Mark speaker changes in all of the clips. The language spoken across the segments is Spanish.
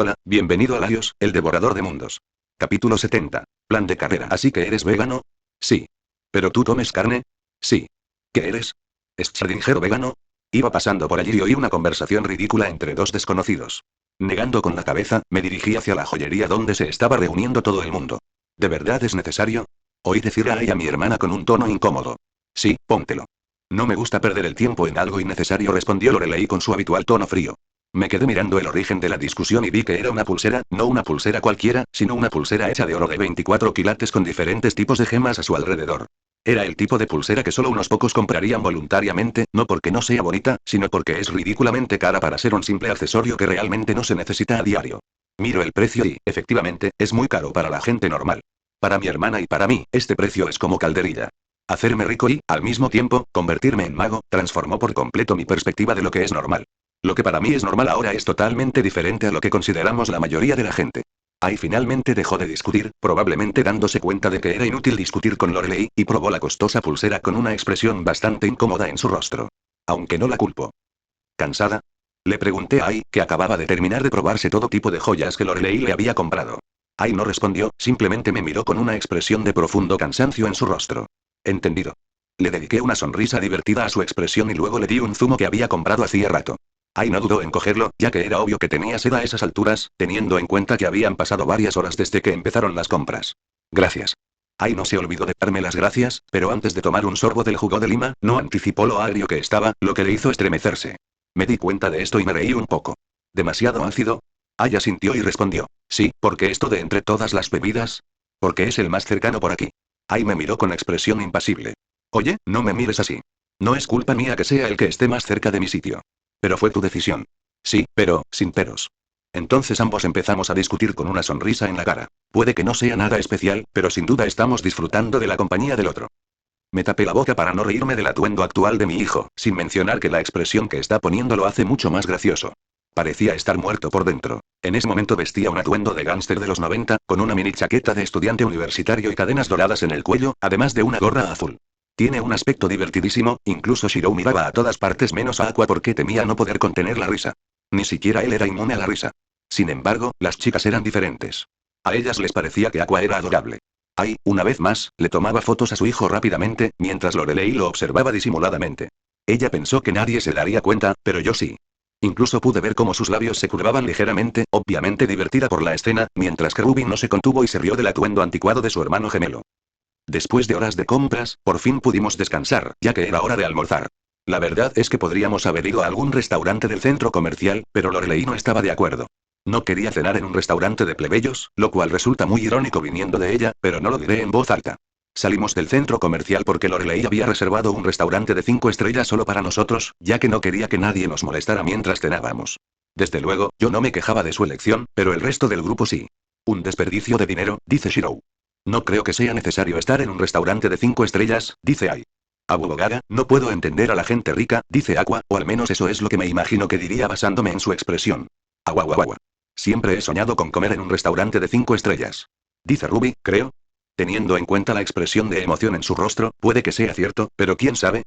Speaker 1: Hola, bienvenido a Laios, el devorador de mundos. Capítulo 70. Plan de carrera. ¿Así que eres vegano? Sí. ¿Pero tú comes carne? Sí. ¿Qué eres? ¿Schrödinger vegano? Iba pasando por allí y oí una conversación ridícula entre dos desconocidos. Negando con la cabeza, me dirigí hacia la joyería donde se estaba reuniendo todo el mundo. ¿De verdad es necesario? Oí decirle a ella, mi hermana, con un tono incómodo. Sí, póntelo. No me gusta perder el tiempo en algo innecesario, respondió Lorelei con su habitual tono frío. Me quedé mirando el origen de la discusión y vi que era una pulsera, no una pulsera cualquiera, sino una pulsera hecha de oro de 24 quilates con diferentes tipos de gemas a su alrededor. Era el tipo de pulsera que solo unos pocos comprarían voluntariamente, no porque no sea bonita, sino porque es ridículamente cara para ser un simple accesorio que realmente no se necesita a diario. Miro el precio y, efectivamente, es muy caro para la gente normal. Para mi hermana y para mí, este precio es como calderilla. Hacerme rico y, al mismo tiempo, convertirme en mago, transformó por completo mi perspectiva de lo que es normal. Lo que para mí es normal ahora es totalmente diferente a lo que consideramos la mayoría de la gente. Ai finalmente dejó de discutir, probablemente dándose cuenta de que era inútil discutir con Lorelei, y probó la costosa pulsera con una expresión bastante incómoda en su rostro. Aunque no la culpo. ¿Cansada? Le pregunté a Ai, que acababa de terminar de probarse todo tipo de joyas que Lorelei le había comprado. Ai no respondió, simplemente me miró con una expresión de profundo cansancio en su rostro. Entendido. Le dediqué una sonrisa divertida a su expresión y luego le di un zumo que había comprado hacía rato. Ai no dudó en cogerlo, ya que era obvio que tenía sed a esas alturas, teniendo en cuenta que habían pasado varias horas desde que empezaron las compras. Gracias. Ai no se olvidó de darme las gracias, pero antes de tomar un sorbo del jugo de lima, no anticipó lo agrio que estaba, lo que le hizo estremecerse. Me di cuenta de esto y me reí un poco. ¿Demasiado ácido? Ai asintió y respondió. Sí, porque esto de entre todas las bebidas. Porque es el más cercano por aquí. Ai me miró con expresión impasible. Oye, no me mires así. No es culpa mía que sea el que esté más cerca de mi sitio. Pero fue tu decisión. Sí, pero, sin peros. Entonces ambos empezamos a discutir con una sonrisa en la cara. Puede que no sea nada especial, pero sin duda estamos disfrutando de la compañía del otro. Me tapé la boca para no reírme del atuendo actual de mi hijo, sin mencionar que la expresión que está poniendo lo hace mucho más gracioso. Parecía estar muerto por dentro. En ese momento vestía un atuendo de gángster de los 90, con una mini chaqueta de estudiante universitario y cadenas doradas en el cuello, además de una gorra azul. Tiene un aspecto divertidísimo, incluso Shirou miraba a todas partes menos a Aqua porque temía no poder contener la risa. Ni siquiera él era inmune a la risa. Sin embargo, las chicas eran diferentes. A ellas les parecía que Aqua era adorable. Ai, una vez más, le tomaba fotos a su hijo rápidamente, mientras Lorelei lo observaba disimuladamente. Ella pensó que nadie se daría cuenta, pero yo sí. Incluso pude ver cómo sus labios se curvaban ligeramente, obviamente divertida por la escena, mientras que Ruby no se contuvo y se rió del atuendo anticuado de su hermano gemelo. Después de horas de compras, por fin pudimos descansar, ya que era hora de almorzar. La verdad es que podríamos haber ido a algún restaurante del centro comercial, pero Lorelei no estaba de acuerdo. No quería cenar en un restaurante de plebeyos, lo cual resulta muy irónico viniendo de ella, pero no lo diré en voz alta. Salimos del centro comercial porque Lorelei había reservado un restaurante de 5 estrellas solo para nosotros, ya que no quería que nadie nos molestara mientras cenábamos. Desde luego, yo no me quejaba de su elección, pero el resto del grupo sí. Un desperdicio de dinero, dice Shirou. No creo que sea necesario estar en un restaurante de 5 estrellas, dice Ai. Abogada, no puedo entender a la gente rica, dice Aqua, o al menos eso es lo que me imagino que diría basándome en su expresión. Agua. Siempre he soñado con comer en un restaurante de 5 estrellas. Dice Ruby, creo. Teniendo en cuenta la expresión de emoción en su rostro, puede que sea cierto, pero quién sabe.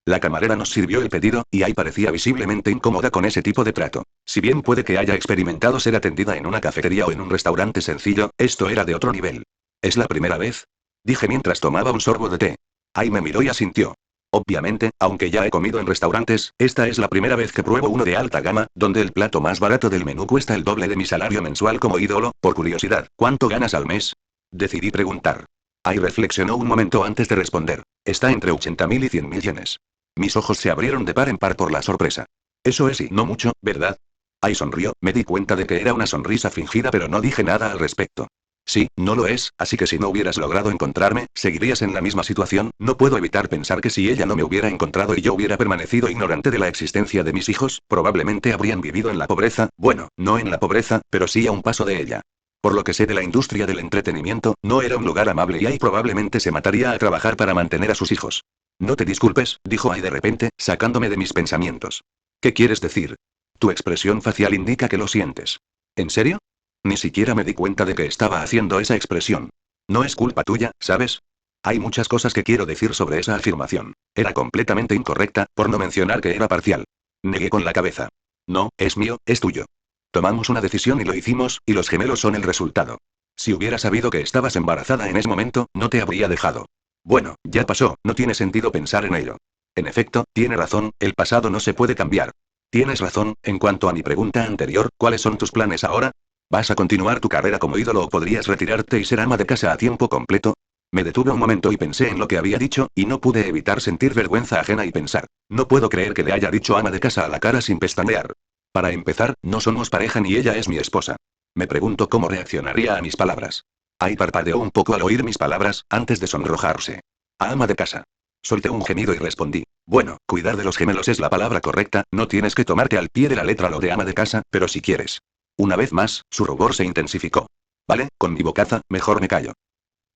Speaker 1: La camarera nos sirvió el pedido, y Ai parecía visiblemente incómoda con ese tipo de trato. Si bien puede que haya experimentado ser atendida en una cafetería o en un restaurante sencillo, esto era de otro nivel. ¿Es la primera vez? Dije mientras tomaba un sorbo de té. Ai me miró y asintió. Obviamente, aunque ya he comido en restaurantes, esta es la primera vez que pruebo uno de alta gama, donde el plato más barato del menú cuesta el doble de mi salario mensual como ídolo. Por curiosidad, ¿cuánto ganas al mes? Decidí preguntar. Ai reflexionó un momento antes de responder. Está entre 80.000 y 100.000 yenes. Mis ojos se abrieron de par en par por la sorpresa. Eso es y no mucho, ¿verdad? Ai sonrió, me di cuenta de que era una sonrisa fingida pero no dije nada al respecto. Sí, no lo es, así que si no hubieras logrado encontrarme, seguirías en la misma situación. No puedo evitar pensar que si ella no me hubiera encontrado y yo hubiera permanecido ignorante de la existencia de mis hijos, probablemente habrían vivido en la pobreza, bueno, no en la pobreza, pero sí a un paso de ella. Por lo que sé de la industria del entretenimiento, no era un lugar amable y Ai probablemente se mataría a trabajar para mantener a sus hijos. No te disculpes, dijo Ai de repente, sacándome de mis pensamientos. ¿Qué quieres decir? Tu expresión facial indica que lo sientes. ¿En serio? Ni siquiera me di cuenta de que estaba haciendo esa expresión. No es culpa tuya, ¿sabes? Hay muchas cosas que quiero decir sobre esa afirmación. Era completamente incorrecta, por no mencionar que era parcial. Negué con la cabeza. No, es mío, es tuyo. Tomamos una decisión y lo hicimos, y los gemelos son el resultado. Si hubiera sabido que estabas embarazada en ese momento, no te habría dejado. Bueno, ya pasó, no tiene sentido pensar en ello. En efecto, tiene razón, el pasado no se puede cambiar. Tienes razón, en cuanto a mi pregunta anterior, ¿cuáles son tus planes ahora? ¿Vas a continuar tu carrera como ídolo o podrías retirarte y ser ama de casa a tiempo completo? Me detuve un momento y pensé en lo que había dicho, y no pude evitar sentir vergüenza ajena y pensar, no puedo creer que le haya dicho ama de casa a la cara sin pestañear. Para empezar, no somos pareja ni ella es mi esposa. Me pregunto cómo reaccionaría a mis palabras. Ai parpadeó un poco al oír mis palabras, antes de sonrojarse. A ama de casa. Solté un gemido y respondí. Bueno, cuidar de los gemelos es la palabra correcta, no tienes que tomarte al pie de la letra lo de ama de casa, pero si quieres. Una vez más, su rubor se intensificó. Vale, con mi bocaza, mejor me callo.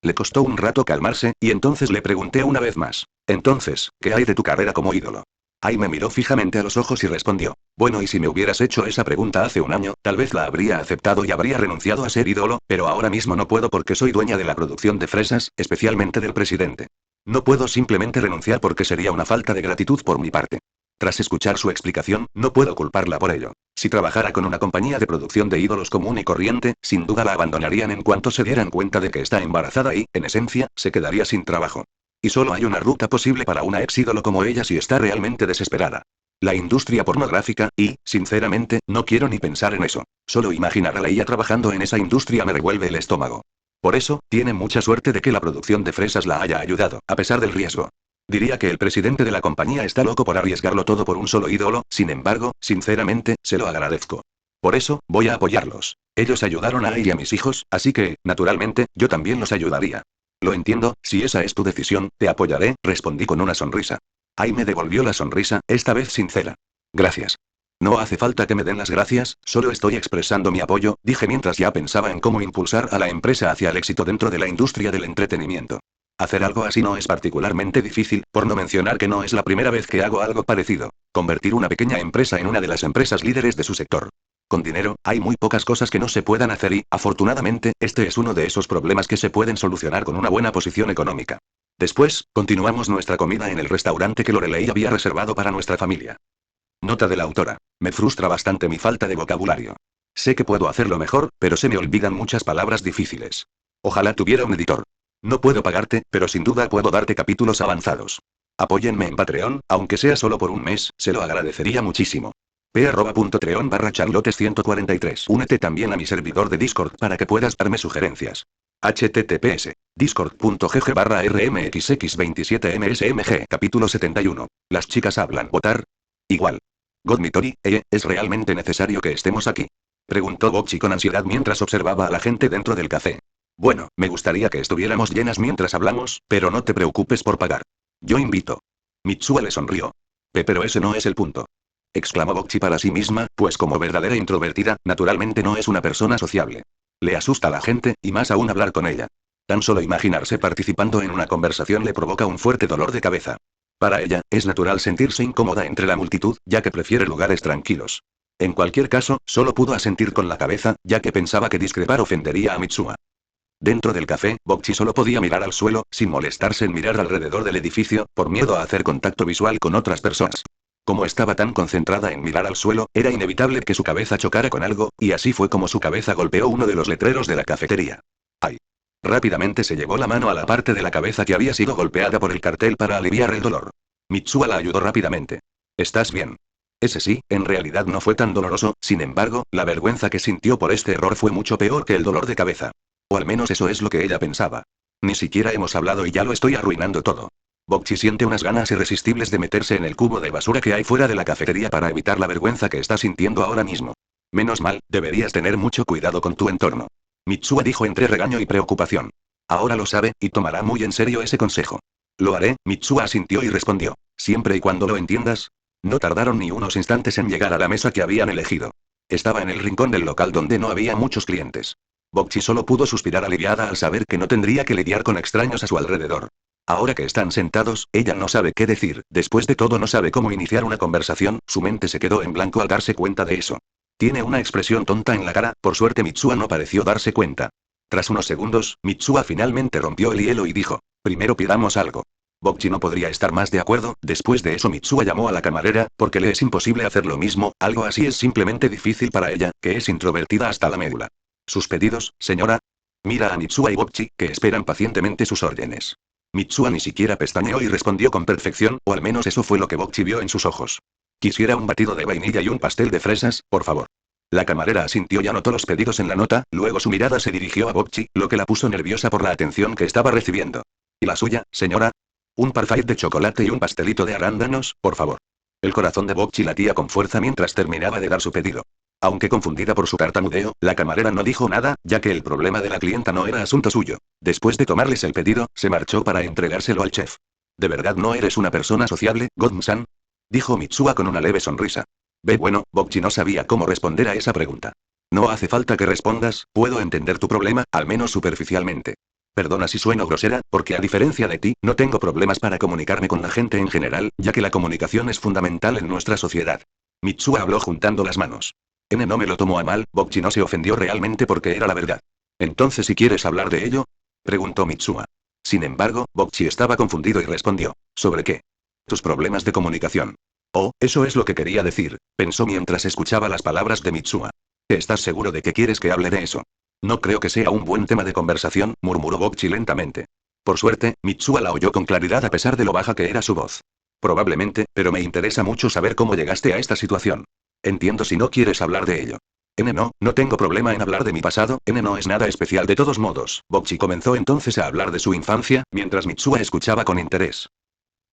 Speaker 1: Le costó un rato calmarse, y entonces le pregunté una vez más. Entonces, ¿qué hay de tu carrera como ídolo? Ai me miró fijamente a los ojos y respondió. Bueno, y si me hubieras hecho esa pregunta hace un año, tal vez la habría aceptado y habría renunciado a ser ídolo, pero ahora mismo no puedo porque soy dueña de la producción de fresas, especialmente del presidente. No puedo simplemente renunciar porque sería una falta de gratitud por mi parte. Tras escuchar su explicación, no puedo culparla por ello. Si trabajara con una compañía de producción de ídolos común y corriente, sin duda la abandonarían en cuanto se dieran cuenta de que está embarazada y, en esencia, se quedaría sin trabajo. Y solo hay una ruta posible para una ex ídolo como ella si está realmente desesperada. La industria pornográfica, y, sinceramente, no quiero ni pensar en eso. Solo imaginar a ella trabajando en esa industria me revuelve el estómago. Por eso, tiene mucha suerte de que la producción de fresas la haya ayudado, a pesar del riesgo. Diría que el presidente de la compañía está loco por arriesgarlo todo por un solo ídolo, sin embargo, sinceramente, se lo agradezco. Por eso, voy a apoyarlos. Ellos ayudaron a ella y a mis hijos, así que, naturalmente, yo también los ayudaría. Lo entiendo, si esa es tu decisión, te apoyaré, respondí con una sonrisa. Ai me devolvió la sonrisa, esta vez sincera. Gracias. No hace falta que me den las gracias, solo estoy expresando mi apoyo, dije mientras ya pensaba en cómo impulsar a la empresa hacia el éxito dentro de la industria del entretenimiento. Hacer algo así no es particularmente difícil, por no mencionar que no es la primera vez que hago algo parecido. Convertir una pequeña empresa en una de las empresas líderes de su sector. Con dinero, hay muy pocas cosas que no se puedan hacer y, afortunadamente, este es uno de esos problemas que se pueden solucionar con una buena posición económica. Después, continuamos nuestra comida en el restaurante que Lorelei había reservado para nuestra familia. Nota de la autora. Me frustra bastante mi falta de vocabulario. Sé que puedo hacerlo mejor, pero se me olvidan muchas palabras difíciles. Ojalá tuviera un editor. No puedo pagarte, pero sin duda puedo darte capítulos avanzados. Apóyenme en Patreon, aunque sea solo por un mes, se lo agradecería muchísimo. p@patreon/charlotes143. Únete también a mi servidor de Discord para que puedas darme sugerencias. https discord.gg/rmxx27msmg. Capítulo 71. Las chicas hablan. Votar. Igual. God Mitori, ¿es realmente necesario que estemos aquí? Preguntó Bocchi con ansiedad mientras observaba a la gente dentro del café. Bueno, me gustaría que estuviéramos llenas mientras hablamos, pero no te preocupes por pagar. Yo invito. Mitsuha le sonrió. Pero ese no es el punto. Exclamó Bocchi para sí misma, pues como verdadera introvertida, naturalmente no es una persona sociable. Le asusta a la gente, y más aún hablar con ella. Tan solo imaginarse participando en una conversación le provoca un fuerte dolor de cabeza. Para ella, es natural sentirse incómoda entre la multitud, ya que prefiere lugares tranquilos. En cualquier caso, solo pudo asentir con la cabeza, ya que pensaba que discrepar ofendería a Mitsuha. Dentro del café, Bocchi solo podía mirar al suelo, sin molestarse en mirar alrededor del edificio, por miedo a hacer contacto visual con otras personas. Como estaba tan concentrada en mirar al suelo, era inevitable que su cabeza chocara con algo, y así fue como su cabeza golpeó uno de los letreros de la cafetería. ¡Ay! Rápidamente se llevó la mano a la parte de la cabeza que había sido golpeada por el cartel para aliviar el dolor. Mitsuha la ayudó rápidamente. ¿Estás bien? Ese sí, en realidad no fue tan doloroso, sin embargo, la vergüenza que sintió por este error fue mucho peor que el dolor de cabeza. O al menos eso es lo que ella pensaba. Ni siquiera hemos hablado y ya lo estoy arruinando todo. Bocchi siente unas ganas irresistibles de meterse en el cubo de basura que hay fuera de la cafetería para evitar la vergüenza que está sintiendo ahora mismo. Menos mal, deberías tener mucho cuidado con tu entorno. Mitsuha dijo entre regaño y preocupación. Ahora lo sabe, y tomará muy en serio ese consejo. Lo haré, Mitsuha asintió y respondió. Siempre y cuando lo entiendas. No tardaron ni unos instantes en llegar a la mesa que habían elegido. Estaba en el rincón del local donde no había muchos clientes. Bocchi solo pudo suspirar aliviada al saber que no tendría que lidiar con extraños a su alrededor. Ahora que están sentados, ella no sabe qué decir, después de todo no sabe cómo iniciar una conversación, su mente se quedó en blanco al darse cuenta de eso. Tiene una expresión tonta en la cara, por suerte Mitsuha no pareció darse cuenta. Tras unos segundos, Mitsuha finalmente rompió el hielo y dijo, primero pidamos algo. Bokchi no podría estar más de acuerdo. Después de eso Mitsuha llamó a la camarera, porque le es imposible hacer lo mismo, algo así es simplemente difícil para ella, que es introvertida hasta la médula. ¿Sus pedidos, señora? Mira a Mitsuha y Bokchi, que esperan pacientemente sus órdenes. Mitsuha ni siquiera pestañeó y respondió con perfección, o al menos eso fue lo que Bokchi vio en sus ojos. Quisiera un batido de vainilla y un pastel de fresas, por favor. La camarera asintió y anotó los pedidos en la nota, luego su mirada se dirigió a Bokchi, lo que la puso nerviosa por la atención que estaba recibiendo. ¿Y la suya, señora? Un parfait de chocolate y un pastelito de arándanos, por favor. El corazón de Bokchi latía con fuerza mientras terminaba de dar su pedido. Aunque confundida por su tartamudeo, la camarera no dijo nada, ya que el problema de la clienta no era asunto suyo. Después de tomarles el pedido, se marchó para entregárselo al chef. ¿De verdad no eres una persona sociable, Godm-san? Dijo Mitsuha con una leve sonrisa. Bueno, Bokchi no sabía cómo responder a esa pregunta. No hace falta que respondas, puedo entender tu problema, al menos superficialmente. Perdona si sueno grosera, porque a diferencia de ti, no tengo problemas para comunicarme con la gente en general, ya que la comunicación es fundamental en nuestra sociedad. Mitsuha habló juntando las manos. No me lo tomó a mal, Bokchi no se ofendió realmente porque era la verdad. Entonces, ¿si quieres hablar de ello? Preguntó Mitsuha. Sin embargo, Bokchi estaba confundido y respondió. ¿Sobre qué? Tus problemas de comunicación. Oh, eso es lo que quería decir, pensó mientras escuchaba las palabras de Mitsuha. ¿Estás seguro de que quieres que hable de eso? No creo que sea un buen tema de conversación, murmuró Bokchi lentamente. Por suerte, Mitsuha la oyó con claridad a pesar de lo baja que era su voz. Probablemente, pero me interesa mucho saber cómo llegaste a esta situación. Entiendo si no quieres hablar de ello. No tengo problema en hablar de mi pasado, no es nada especial de todos modos. Bokchi comenzó entonces a hablar de su infancia, mientras Mitsuha escuchaba con interés.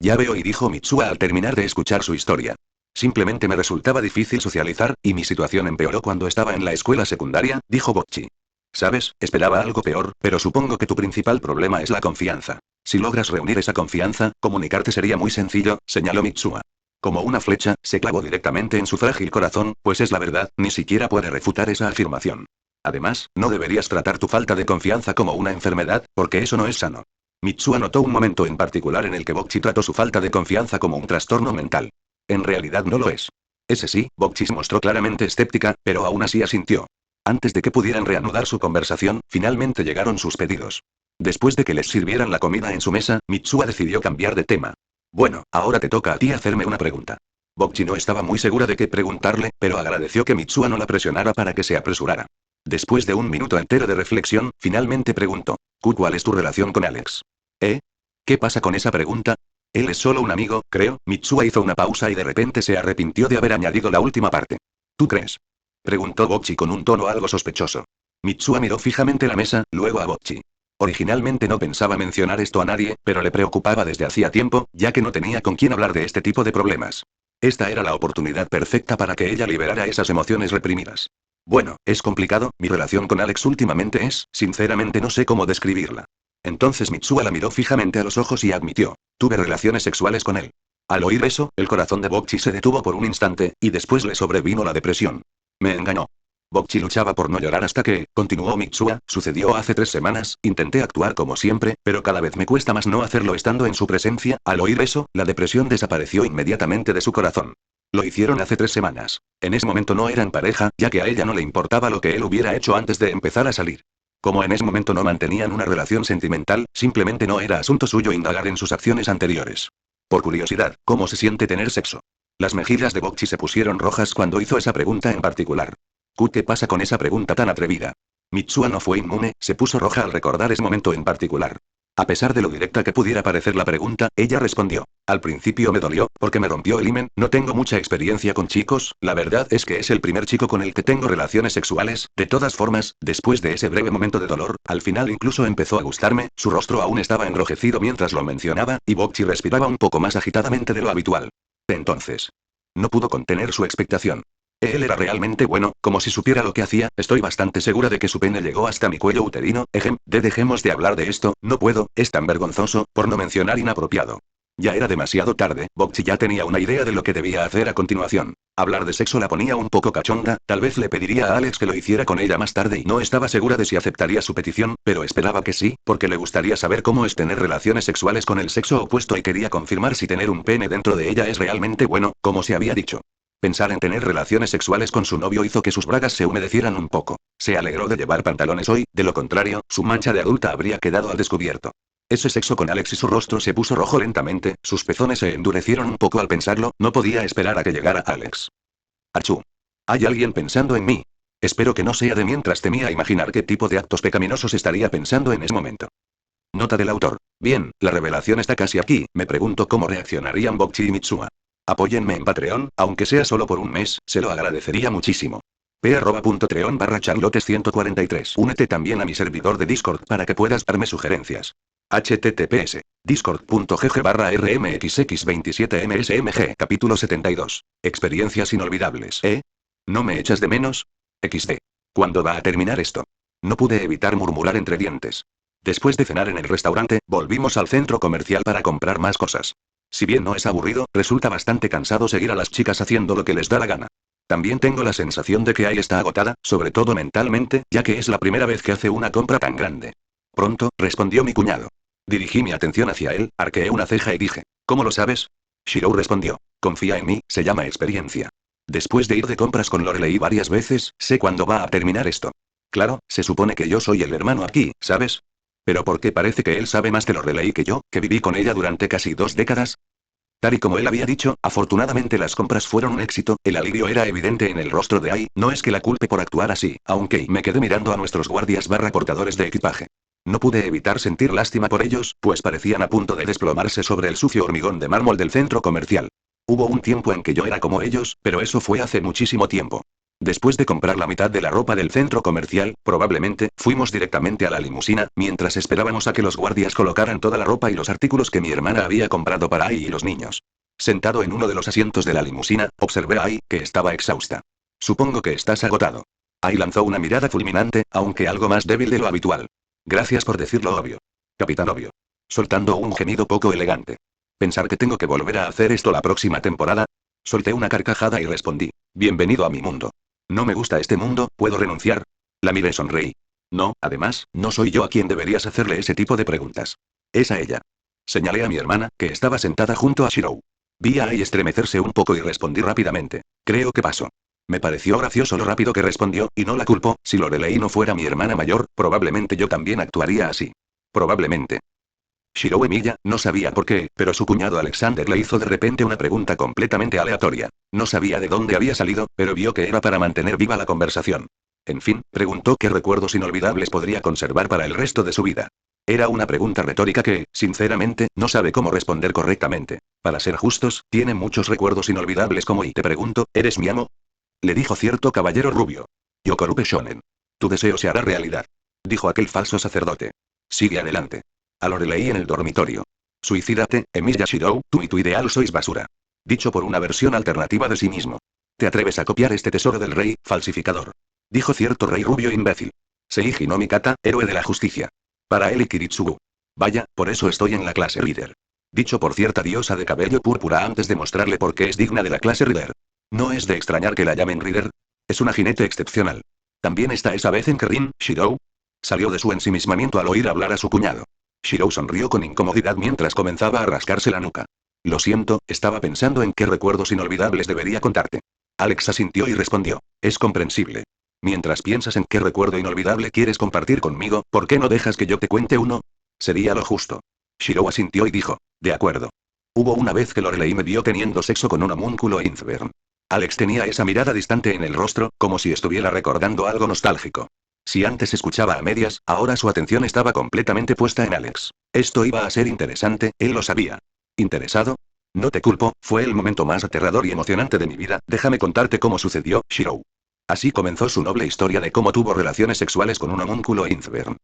Speaker 1: Ya veo, y dijo Mitsuha al terminar de escuchar su historia. Simplemente me resultaba difícil socializar, y mi situación empeoró cuando estaba en la escuela secundaria, dijo Bokchi. ¿Sabes? Esperaba algo peor, pero supongo que tu principal problema es la confianza. Si logras reunir esa confianza, comunicarte sería muy sencillo, señaló Mitsuha. Como una flecha, se clavó directamente en su frágil corazón, pues es la verdad, ni siquiera puede refutar esa afirmación. Además, no deberías tratar tu falta de confianza como una enfermedad, porque eso no es sano. Mitsuha notó un momento en particular en el que Bokchi trató su falta de confianza como un trastorno mental. En realidad no lo es. Ese sí, Bokchi se mostró claramente escéptica, pero aún así asintió. Antes de que pudieran reanudar su conversación, finalmente llegaron sus pedidos. Después de que les sirvieran la comida en su mesa, Mitsuha decidió cambiar de tema. Bueno, ahora te toca a ti hacerme una pregunta. Bokchi no estaba muy segura de qué preguntarle, pero agradeció que Mitsuha no la presionara para que se apresurara. Después de un minuto entero de reflexión, finalmente preguntó. ¿Cuál es tu relación con Alex? ¿Qué pasa con esa pregunta? Él es solo un amigo, creo. Mitsuha hizo una pausa y de repente se arrepintió de haber añadido la última parte. ¿Tú crees? Preguntó Bokchi con un tono algo sospechoso. Mitsuha miró fijamente la mesa, luego a Bokchi. Originalmente no pensaba mencionar esto a nadie, pero le preocupaba desde hacía tiempo, ya que no tenía con quién hablar de este tipo de problemas. Esta era la oportunidad perfecta para que ella liberara esas emociones reprimidas. Bueno, es complicado, mi relación con Alex últimamente sinceramente no sé cómo describirla. Entonces Mitsuha la miró fijamente a los ojos y admitió. Tuve relaciones sexuales con él. Al oír eso, el corazón de Bokchi se detuvo por un instante, y después le sobrevino la depresión. Me engañó. Bokchi luchaba por no llorar hasta que, continuó Mitsuha, sucedió hace 3 semanas, intenté actuar como siempre, pero cada vez me cuesta más no hacerlo estando en su presencia. Al oír eso, la depresión desapareció inmediatamente de su corazón. Lo hicieron hace 3 semanas. En ese momento no eran pareja, ya que a ella no le importaba lo que él hubiera hecho antes de empezar a salir. Como en ese momento no mantenían una relación sentimental, simplemente no era asunto suyo indagar en sus acciones anteriores. Por curiosidad, ¿cómo se siente tener sexo? Las mejillas de Bokchi se pusieron rojas cuando hizo esa pregunta en particular. ¿Qué pasa con esa pregunta tan atrevida? Mitsuha no fue inmune, se puso roja al recordar ese momento en particular. A pesar de lo directa que pudiera parecer la pregunta, ella respondió. Al principio me dolió, porque me rompió el himen, no tengo mucha experiencia con chicos, la verdad es que es el primer chico con el que tengo relaciones sexuales. De todas formas, después de ese breve momento de dolor, al final incluso empezó a gustarme. Su rostro aún estaba enrojecido mientras lo mencionaba, y Bokchi respiraba un poco más agitadamente de lo habitual. Entonces, no pudo contener su expectación. Él era realmente bueno, como si supiera lo que hacía. Estoy bastante segura de que su pene llegó hasta mi cuello uterino. Dejemos de hablar de esto, no puedo, es tan vergonzoso, por no mencionar inapropiado. Ya era demasiado tarde, Bokchi ya tenía una idea de lo que debía hacer a continuación. Hablar de sexo la ponía un poco cachonda, tal vez le pediría a Alex que lo hiciera con ella más tarde y no estaba segura de si aceptaría su petición, pero esperaba que sí, porque le gustaría saber cómo es tener relaciones sexuales con el sexo opuesto y quería confirmar si tener un pene dentro de ella es realmente bueno, como se había dicho. Pensar en tener relaciones sexuales con su novio hizo que sus bragas se humedecieran un poco. Se alegró de llevar pantalones hoy, de lo contrario, su mancha de adulta habría quedado al descubierto. Ese sexo con Alex y su rostro se puso rojo lentamente, sus pezones se endurecieron un poco al pensarlo, no podía esperar a que llegara Alex. Achú. Hay alguien pensando en mí. Espero que no sea de mientras temía imaginar qué tipo de actos pecaminosos estaría pensando en ese momento. Nota del autor. Bien, la revelación está casi aquí, me pregunto cómo reaccionarían Bokchi y Mitsuha. Apóyenme en Patreon, aunque sea solo por un mes, se lo agradecería muchísimo. p@treon/charlotes143. Únete también a mi servidor de Discord para que puedas darme sugerencias. https discord.gg/rmxx27msmg. Capítulo 72. Experiencias inolvidables. ¿No me echas de menos? XD. ¿Cuándo va a terminar esto? No pude evitar murmurar entre dientes. Después de cenar en el restaurante, volvimos al centro comercial para comprar más cosas. Si bien no es aburrido, resulta bastante cansado seguir a las chicas haciendo lo que les da la gana. También tengo la sensación de que Ai está agotada, sobre todo mentalmente, ya que es la primera vez que hace una compra tan grande. Pronto, respondió mi cuñado. Dirigí mi atención hacia él, arqueé una ceja y dije, ¿cómo lo sabes? Shirou respondió, confía en mí, se llama experiencia. Después de ir de compras con Lorelei varias veces, sé cuándo va a terminar esto. Claro, se supone que yo soy el hermano aquí, ¿sabes? Pero ¿por qué parece que él sabe más de Lorelei que yo, que viví con ella durante casi 2 décadas? Tal y como él había dicho, afortunadamente las compras fueron un éxito, el alivio era evidente en el rostro de Ai, no es que la culpe por actuar así, aunque me quedé mirando a nuestros guardias/portadores de equipaje. No pude evitar sentir lástima por ellos, pues parecían a punto de desplomarse sobre el sucio hormigón de mármol del centro comercial. Hubo un tiempo en que yo era como ellos, pero eso fue hace muchísimo tiempo. Después de comprar la mitad de la ropa del centro comercial, probablemente, fuimos directamente a la limusina, mientras esperábamos a que los guardias colocaran toda la ropa y los artículos que mi hermana había comprado para Ai y los niños. Sentado en uno de los asientos de la limusina, observé a Ai, que estaba exhausta. Supongo que estás agotado. Ai lanzó una mirada fulminante, aunque algo más débil de lo habitual. Gracias por decirlo obvio. Capitán Obvio. Soltando un gemido poco elegante. ¿Pensar que tengo que volver a hacer esto la próxima temporada? Solté una carcajada y respondí. Bienvenido a mi mundo. No me gusta este mundo, ¿puedo renunciar? La miré y sonreí. No, además, no soy yo a quien deberías hacerle ese tipo de preguntas. Es a ella. Señalé a mi hermana, que estaba sentada junto a Shirou. Vi a Ai estremecerse un poco y respondí rápidamente. Creo que paso. Me pareció gracioso lo rápido que respondió, y no la culpo, si Lorelei no fuera mi hermana mayor, probablemente yo también actuaría así. Probablemente. Shirou Emilia, no sabía por qué, pero su cuñado Alexander le hizo de repente una pregunta completamente aleatoria. No sabía de dónde había salido, pero vio que era para mantener viva la conversación. En fin, preguntó qué recuerdos inolvidables podría conservar para el resto de su vida. Era una pregunta retórica que, sinceramente, no sabe cómo responder correctamente. Para ser justos, tiene muchos recuerdos inolvidables como y te pregunto, ¿eres mi amo? Le dijo cierto caballero rubio. Yokorupe Shonen. Tu deseo se hará realidad. Dijo aquel falso sacerdote. Sigue adelante. A Lorelei en el dormitorio. Suicídate, Emilia Shirou, tú y tu ideal sois basura. Dicho por una versión alternativa de sí mismo. ¿Te atreves a copiar este tesoro del rey, falsificador? Dijo cierto rey rubio imbécil. Seiji no Mikata, héroe de la justicia. Para él y Kiritsugu. Vaya, por eso estoy en la clase líder. Dicho por cierta diosa de cabello púrpura antes de mostrarle por qué es digna de la clase líder. No es de extrañar que la llamen líder. Es una jinete excepcional. También está esa vez en que Rin, Shirou, salió de su ensimismamiento al oír hablar a su cuñado. Shirou sonrió con incomodidad mientras comenzaba a rascarse la nuca. Lo siento, estaba pensando en qué recuerdos inolvidables debería contarte. Alex asintió y respondió. Es comprensible. Mientras piensas en qué recuerdo inolvidable quieres compartir conmigo, ¿por qué no dejas que yo te cuente uno? Sería lo justo. Shirou asintió y dijo. De acuerdo. Hubo una vez que Lorelei me vio teniendo sexo con un homúnculo Inzvern. Alex tenía esa mirada distante en el rostro, como si estuviera recordando algo nostálgico. Si antes escuchaba a medias, ahora su atención estaba completamente puesta en Alex. Esto iba a ser interesante, él lo sabía. ¿Interesado? No te culpo, fue el momento más aterrador y emocionante de mi vida, déjame contarte cómo sucedió, Shirou. Así comenzó su noble historia de cómo tuvo relaciones sexuales con un homúnculo Inzvern.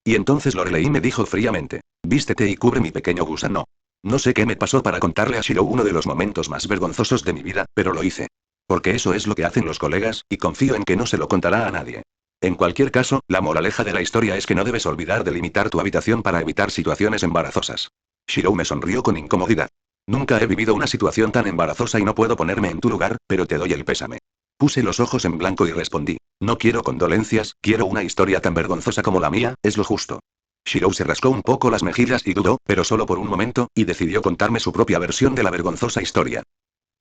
Speaker 1: Y entonces Lorelei me dijo fríamente, vístete y cubre mi pequeño gusano. No sé qué me pasó para contarle a Shirou uno de los momentos más vergonzosos de mi vida, pero lo hice. Porque eso es lo que hacen los colegas, y confío en que no se lo contará a nadie. En cualquier caso, la moraleja de la historia es que no debes olvidar delimitar tu habitación para evitar situaciones embarazosas. Shirou me sonrió con incomodidad. Nunca he vivido una situación tan embarazosa y no puedo ponerme en tu lugar, pero te doy el pésame. Puse los ojos en blanco y respondí. No quiero condolencias, quiero una historia tan vergonzosa como la mía, es lo justo. Shirou se rascó un poco las mejillas y dudó, pero solo por un momento, y decidió contarme su propia versión de la vergonzosa historia.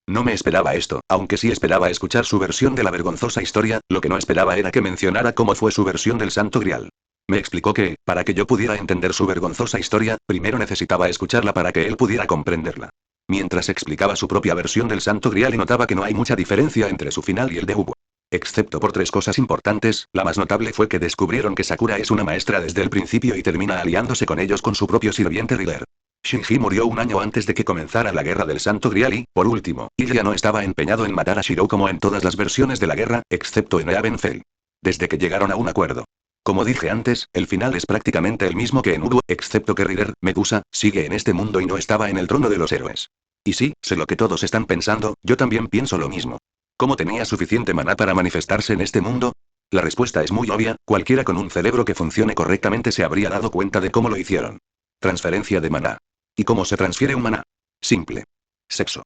Speaker 1: No me esperaba esto, aunque sí esperaba escuchar su versión de la vergonzosa historia, lo que no esperaba era que mencionara cómo fue su versión del Santo Grial. Me explicó que, para que yo pudiera entender su vergonzosa historia, primero necesitaba escucharla para que él pudiera comprenderla. Mientras explicaba su propia versión del Santo Grial y notaba que no hay mucha diferencia entre su final y el de Hugo. Excepto por 3 cosas importantes, la más notable fue que descubrieron que Sakura es una maestra desde el principio y termina aliándose con ellos con su propio sirviente Riddler. Shinji murió un año antes de que comenzara la guerra del Santo Grial y, por último, Ilya no estaba empeñado en matar a Shirou como en todas las versiones de la guerra, excepto en Ravenfell. Desde que llegaron a un acuerdo. Como dije antes, el final es prácticamente el mismo que en Uruo, excepto que Riddler, Medusa, sigue en este mundo y no estaba en el trono de los héroes. Y sí, sé lo que todos están pensando, yo también pienso lo mismo. ¿Cómo tenía suficiente maná para manifestarse en este mundo? La respuesta es muy obvia, cualquiera con un cerebro que funcione correctamente se habría dado cuenta de cómo lo hicieron. Transferencia de maná. ¿Y cómo se transfiere un maná? Simple. Sexo.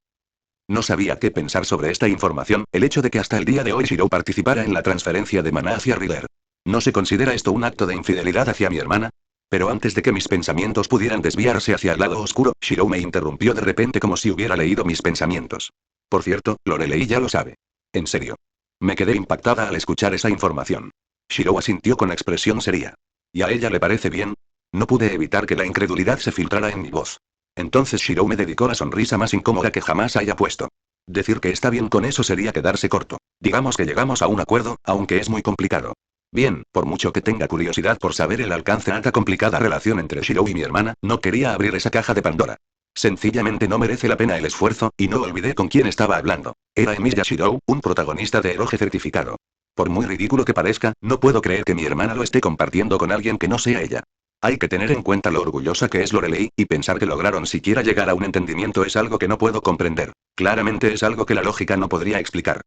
Speaker 1: No sabía qué pensar sobre esta información, el hecho de que hasta el día de hoy Shirou participara en la transferencia de maná hacia Riddler. ¿No se considera esto un acto de infidelidad hacia mi hermana? Pero antes de que mis pensamientos pudieran desviarse hacia el lado oscuro, Shirou me interrumpió de repente como si hubiera leído mis pensamientos. Por cierto, Lorelei ya lo sabe. En serio. Me quedé impactada al escuchar esa información. Shirou asintió con expresión seria. ¿Y a ella le parece bien? No pude evitar que la incredulidad se filtrara en mi voz. Entonces Shirou me dedicó la sonrisa más incómoda que jamás haya puesto. Decir que está bien con eso sería quedarse corto. Digamos que llegamos a un acuerdo, aunque es muy complicado. Bien, por mucho que tenga curiosidad por saber el alcance de esta complicada relación entre Shirou y mi hermana, no quería abrir esa caja de Pandora. Sencillamente no merece la pena el esfuerzo, y no olvidé con quién estaba hablando. Era Emilia Shirou, un protagonista de eroge certificado. Por muy ridículo que parezca, no puedo creer que mi hermana lo esté compartiendo con alguien que no sea ella. Hay que tener en cuenta lo orgullosa que es Lorelei, y pensar que lograron siquiera llegar a un entendimiento es algo que no puedo comprender. Claramente es algo que la lógica no podría explicar.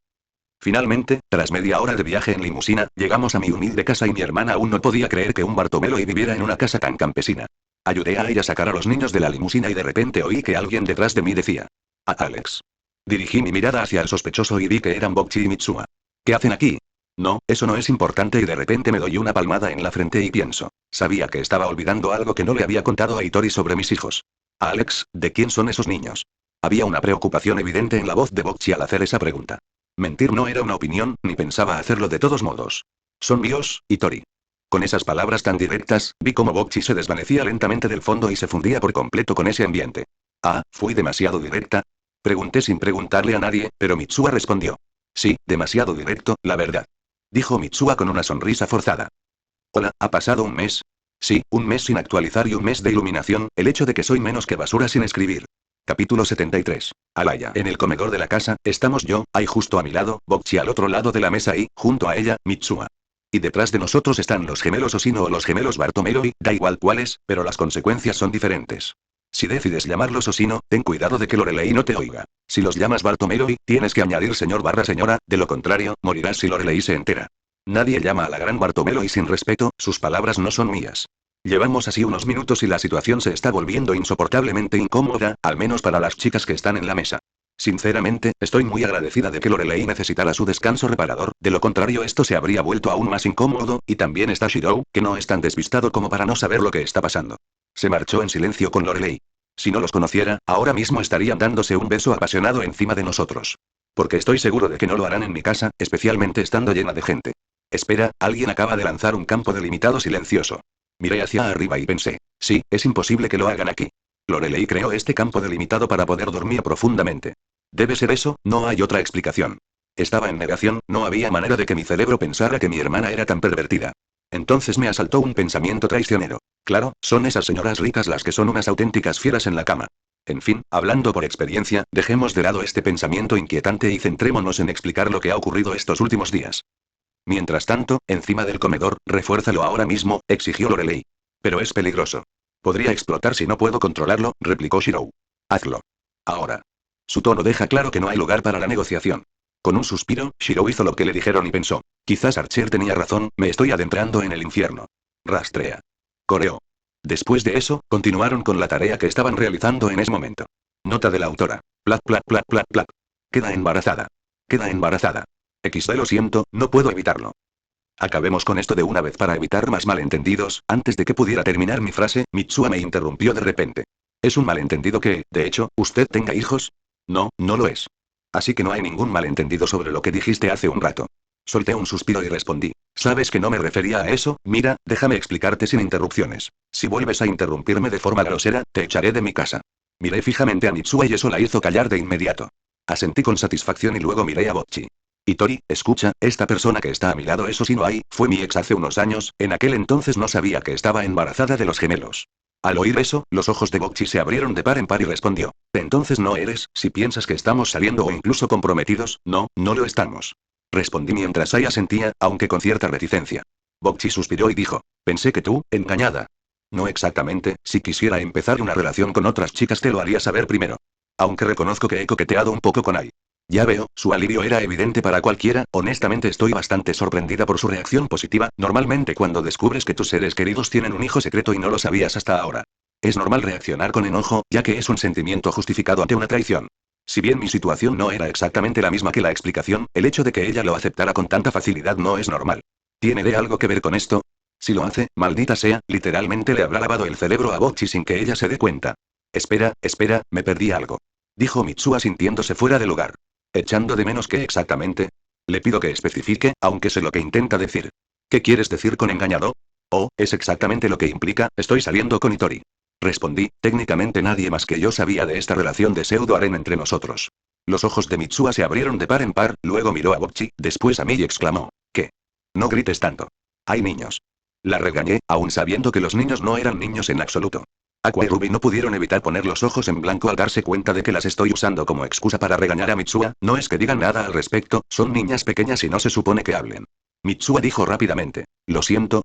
Speaker 1: Finalmente, tras media hora de viaje en limusina, llegamos a mi humilde casa y mi hermana aún no podía creer que un Bartomelo viviera en una casa tan campesina. Ayudé a ella a sacar a los niños de la limusina y de repente oí que alguien detrás de mí decía: «A Alex». Dirigí mi mirada hacia el sospechoso y vi que eran Bokchi y Mitsuha. «¿Qué hacen aquí?» No, eso no es importante y de repente me doy una palmada en la frente y pienso. Sabía que estaba olvidando algo que no le había contado a Hitori sobre mis hijos. «Alex, ¿de quién son esos niños?» Había una preocupación evidente en la voz de Bokchi al hacer esa pregunta. Mentir no era una opinión, ni pensaba hacerlo de todos modos. «Son míos, Hitori». Con esas palabras tan directas, vi cómo Bokchi se desvanecía lentamente del fondo y se fundía por completo con ese ambiente. «Ah, ¿fui demasiado directa?», pregunté sin preguntarle a nadie, pero Mitsuha respondió. «Sí, demasiado directo, la verdad», dijo Mitsuha con una sonrisa forzada. «Hola, ¿ha pasado un mes?» «Sí, un mes sin actualizar y un mes de iluminación, el hecho de que soy menos que basura sin escribir». Capítulo 73. Alaya. En el comedor de la casa, estamos yo, Ai justo a mi lado, Bokchi al otro lado de la mesa y, junto a ella, Mitsuha. Y detrás de nosotros están los gemelos Osino o los gemelos Bartomeloi, da igual cuáles, pero las consecuencias son diferentes. Si decides llamarlos Osino, ten cuidado de que Lorelei no te oiga. Si los llamas Bartomeloi, tienes que añadir señor/señora, de lo contrario, morirás si Lorelei se entera. Nadie llama a la gran Bartomeloi sin respeto, sus palabras no son mías. Llevamos así unos minutos y la situación se está volviendo insoportablemente incómoda, al menos para las chicas que están en la mesa. Sinceramente, estoy muy agradecida de que Lorelei necesitara su descanso reparador, de lo contrario esto se habría vuelto aún más incómodo, y también está Shirou, que no es tan despistado como para no saber lo que está pasando. Se marchó en silencio con Lorelei. Si no los conociera, ahora mismo estarían dándose un beso apasionado encima de nosotros. Porque estoy seguro de que no lo harán en mi casa, especialmente estando llena de gente. Espera, alguien acaba de lanzar un campo delimitado silencioso. Miré hacia arriba y pensé, sí, es imposible que lo hagan aquí. Lorelei creó este campo delimitado para poder dormir profundamente. Debe ser eso, no hay otra explicación. Estaba en negación, no había manera de que mi cerebro pensara que mi hermana era tan pervertida. Entonces me asaltó un pensamiento traicionero. Claro, son esas señoras ricas las que son unas auténticas fieras en la cama. En fin, hablando por experiencia, dejemos de lado este pensamiento inquietante y centrémonos en explicar lo que ha ocurrido estos últimos días. Mientras tanto, encima del comedor, refuérzalo ahora mismo, exigió Lorelei. Pero es peligroso. Podría explotar si no puedo controlarlo, replicó Shirou. Hazlo. Ahora. Su tono deja claro que no hay lugar para la negociación. Con un suspiro, Shirou hizo lo que le dijeron y pensó. Quizás Archer tenía razón, me estoy adentrando en el infierno. Rastrea. Coreó. Después de eso, continuaron con la tarea que estaban realizando en ese momento. Nota de la autora. Plac plac plac plac plac. Queda embarazada. Queda embarazada. XD lo siento, no puedo evitarlo. Acabemos con esto de una vez para evitar más malentendidos. Antes de que pudiera terminar mi frase, Mitsuha me interrumpió de repente. ¿Es un malentendido que, de hecho, usted tenga hijos? No, no lo es. Así que no hay ningún malentendido sobre lo que dijiste hace un rato. Solté un suspiro y respondí. Sabes que no me refería a eso. Mira, déjame explicarte sin interrupciones. Si vuelves a interrumpirme de forma grosera, te echaré de mi casa. Miré fijamente a Mitsuha y eso la hizo callar de inmediato. Asentí con satisfacción y luego miré a Bocchi. Hitori, escucha, esta persona que está a mi lado, eso sí no hay, fue mi ex hace unos años, en aquel entonces no sabía que estaba embarazada de los gemelos. Al oír eso, los ojos de Bocchi se abrieron de par en par y respondió. Entonces no eres, si piensas que estamos saliendo o incluso comprometidos, no, no lo estamos. Respondí mientras Aya sentía, aunque con cierta reticencia. Bocchi suspiró y dijo. Pensé que tú, engañada. No exactamente, si quisiera empezar una relación con otras chicas te lo haría saber primero. Aunque reconozco que he coqueteado un poco con Ai. Ya veo, su alivio era evidente para cualquiera, honestamente estoy bastante sorprendida por su reacción positiva, normalmente cuando descubres que tus seres queridos tienen un hijo secreto y no lo sabías hasta ahora. Es normal reaccionar con enojo, ya que es un sentimiento justificado ante una traición. Si bien mi situación no era exactamente la misma que la explicación, el hecho de que ella lo aceptara con tanta facilidad no es normal. ¿Tiene de algo que ver con esto? Si lo hace, maldita sea, literalmente le habrá lavado el cerebro a Bocchi sin que ella se dé cuenta. Espera, me perdí algo. Dijo Mitsuha sintiéndose fuera de lugar. ¿Echando de menos qué exactamente? Le pido que especifique, aunque sé lo que intenta decir. ¿Qué quieres decir con engañado? Oh, es exactamente lo que implica, estoy saliendo con Hitori. Respondí, técnicamente nadie más que yo sabía de esta relación de pseudo-harén entre nosotros. Los ojos de Mitsuha se abrieron de par en par, luego miró a Bocchi, después a mí y exclamó. ¿Qué? No grites tanto. Hay niños. La regañé, aun sabiendo que los niños no eran niños en absoluto. Aqua y Ruby no pudieron evitar poner los ojos en blanco al darse cuenta de que las estoy usando como excusa para regañar a Mitsuha. No es que digan nada al respecto, son niñas pequeñas y no se supone que hablen. Mitsuha dijo rápidamente. Lo siento,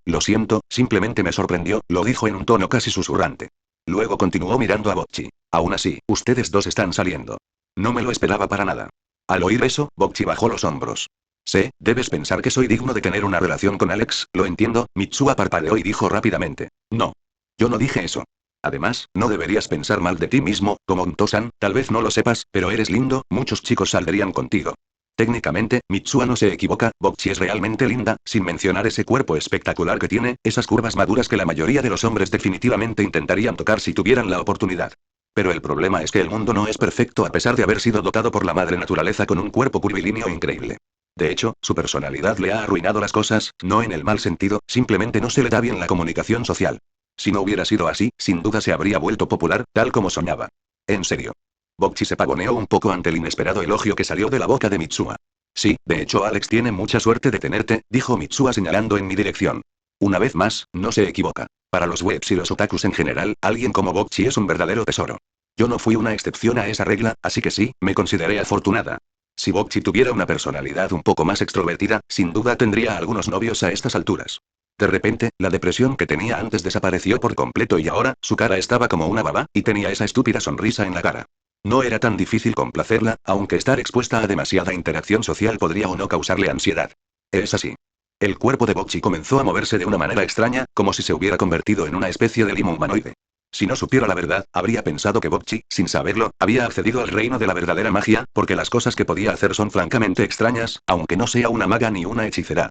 Speaker 1: simplemente me sorprendió, lo dijo en un tono casi susurrante. Luego continuó mirando a Bocchi. Aún así, ustedes dos están saliendo. No me lo esperaba para nada. Al oír eso, Bocchi bajó los hombros. Sé, debes pensar que soy digno de tener una relación con Alex, lo entiendo, Mitsuha parpadeó y dijo rápidamente. No. Yo no dije eso. Además, no deberías pensar mal de ti mismo, como Untosan, tal vez no lo sepas, pero eres lindo, muchos chicos saldrían contigo. Técnicamente, Mitsuha no se equivoca, Bocchi es realmente linda, sin mencionar ese cuerpo espectacular que tiene, esas curvas maduras que la mayoría de los hombres definitivamente intentarían tocar si tuvieran la oportunidad. Pero el problema es que el mundo no es perfecto a pesar de haber sido dotado por la madre naturaleza con un cuerpo curvilíneo increíble. De hecho, su personalidad le ha arruinado las cosas, no en el mal sentido, simplemente no se le da bien la comunicación social. Si no hubiera sido así, sin duda se habría vuelto popular, tal como soñaba. En serio. Bocchi se pavoneó un poco ante el inesperado elogio que salió de la boca de Mitsuha. Sí, de hecho Alex tiene mucha suerte de tenerte, dijo Mitsuha señalando en mi dirección. Una vez más, no se equivoca. Para los webs y los otakus en general, alguien como Bocchi es un verdadero tesoro. Yo no fui una excepción a esa regla, así que sí, me consideré afortunada. Si Bocchi tuviera una personalidad un poco más extrovertida, sin duda tendría algunos novios a estas alturas. De repente, la depresión que tenía antes desapareció por completo y ahora, su cara estaba como una baba, y tenía esa estúpida sonrisa en la cara. No era tan difícil complacerla, aunque estar expuesta a demasiada interacción social podría o no causarle ansiedad. Es así. El cuerpo de Bocchi comenzó a moverse de una manera extraña, como si se hubiera convertido en una especie de limo humanoide. Si no supiera la verdad, habría pensado que Bocchi, sin saberlo, había accedido al reino de la verdadera magia, porque las cosas que podía hacer son francamente extrañas, aunque no sea una maga ni una hechicera.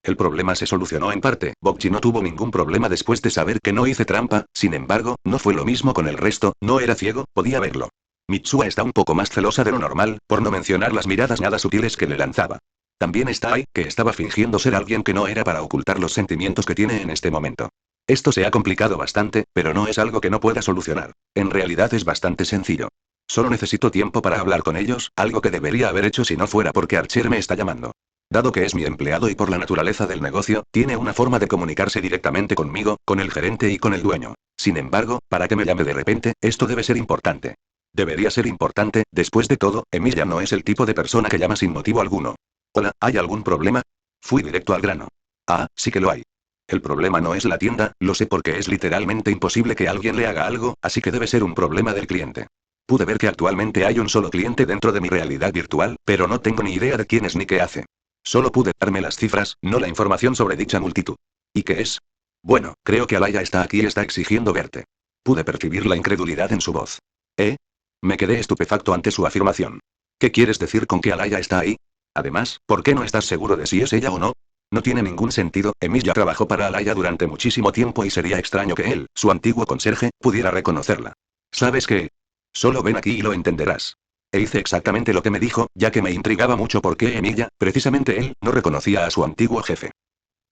Speaker 1: El problema se solucionó en parte, Bocchi no tuvo ningún problema después de saber que no hice trampa, sin embargo, no fue lo mismo con el resto, no era ciego, podía verlo. Mitsuha está un poco más celosa de lo normal, por no mencionar las miradas nada sutiles que le lanzaba. También está Ai, que estaba fingiendo ser alguien que no era para ocultar los sentimientos que tiene en este momento. Esto se ha complicado bastante, pero no es algo que no pueda solucionar. En realidad es bastante sencillo. Solo necesito tiempo para hablar con ellos, algo que debería haber hecho si no fuera porque Archer me está llamando. Dado que es mi empleado y por la naturaleza del negocio, tiene una forma de comunicarse directamente conmigo, con el gerente y con el dueño. Sin embargo, para que me llame de repente, esto debe ser importante. Debería ser importante, después de todo, Emilia no es el tipo de persona que llama sin motivo alguno. Hola, ¿hay algún problema? Fui directo al grano. Ah, sí que lo hay. El problema no es la tienda, lo sé porque es literalmente imposible que alguien le haga algo, así que debe ser un problema del cliente. Pude ver que actualmente hay un solo cliente dentro de mi realidad virtual, pero no tengo ni idea de quién es ni qué hace. Solo pude darme las cifras, no la información sobre dicha multitud. ¿Y qué es? Bueno, creo que Alaya está aquí y está exigiendo verte. Pude percibir la incredulidad en su voz. ¿Eh? Me quedé estupefacto ante su afirmación. ¿Qué quieres decir con que Alaya está ahí? Además, ¿por qué no estás seguro de si es ella o no? No tiene ningún sentido, Emilia trabajó para Alaya durante muchísimo tiempo y sería extraño que él, su antiguo conserje, pudiera reconocerla. ¿Sabes qué? Solo ven aquí y lo entenderás. E hice exactamente lo que me dijo, ya que me intrigaba mucho por qué Emilia, precisamente él, no reconocía a su antiguo jefe.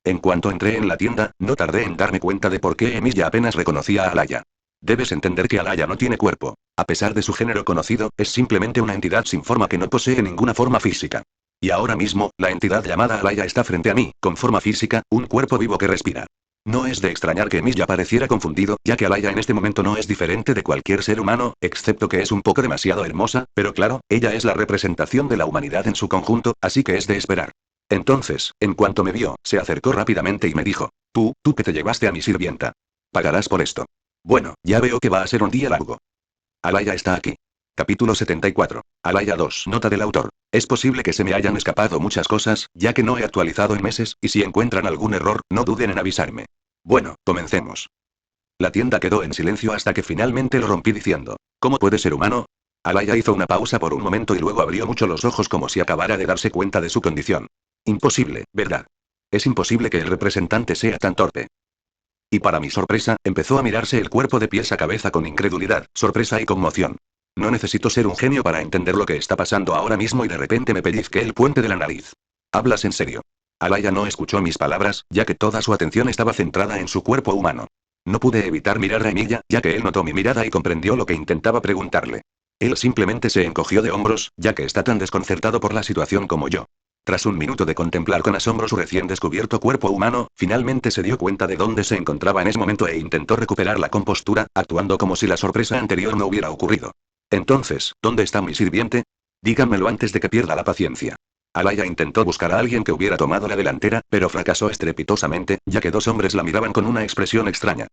Speaker 1: En cuanto entré en la tienda, no tardé en darme cuenta de por qué Emilia apenas reconocía a Alaya. Debes entender que Alaya no tiene cuerpo. A pesar de su género conocido, es simplemente una entidad sin forma que no posee ninguna forma física. Y ahora mismo, la entidad llamada Alaya está frente a mí, con forma física, un cuerpo vivo que respira. No es de extrañar que Emilia pareciera confundido, ya que Alaya en este momento no es diferente de cualquier ser humano, excepto que es un poco demasiado hermosa, pero claro, ella es la representación de la humanidad en su conjunto, así que es de esperar. Entonces, en cuanto me vio, se acercó rápidamente y me dijo: tú que te llevaste a mi sirvienta. Pagarás por esto. Bueno, ya veo que va a ser un día largo. Alaya está aquí. Capítulo 74. Alaya 2. Nota del autor. Es posible que se me hayan escapado muchas cosas, ya que no he actualizado en meses, y si encuentran algún error, no duden en avisarme. Bueno, comencemos. La tienda quedó en silencio hasta que finalmente lo rompí diciendo: ¿Cómo puede ser humano? Alaya hizo una pausa por un momento y luego abrió mucho los ojos como si acabara de darse cuenta de su condición. Imposible, ¿verdad? Es imposible que el representante sea tan torpe. Y para mi sorpresa, empezó a mirarse el cuerpo de pies a cabeza con incredulidad, sorpresa y conmoción. No necesito ser un genio para entender lo que está pasando ahora mismo y de repente me pellizqué el puente de la nariz. ¿Hablas en serio? Alaya no escuchó mis palabras, ya que toda su atención estaba centrada en su cuerpo humano. No pude evitar mirar a Emilia, ya que él notó mi mirada y comprendió lo que intentaba preguntarle. Él simplemente se encogió de hombros, ya que está tan desconcertado por la situación como yo. Tras un minuto de contemplar con asombro su recién descubierto cuerpo humano, finalmente se dio cuenta de dónde se encontraba en ese momento e intentó recuperar la compostura, actuando como si la sorpresa anterior no hubiera ocurrido. Entonces, ¿dónde está mi sirviente? Díganmelo antes de que pierda la paciencia. Alaya intentó buscar a alguien que hubiera tomado la delantera, pero fracasó estrepitosamente, ya que dos hombres la miraban con una expresión extraña.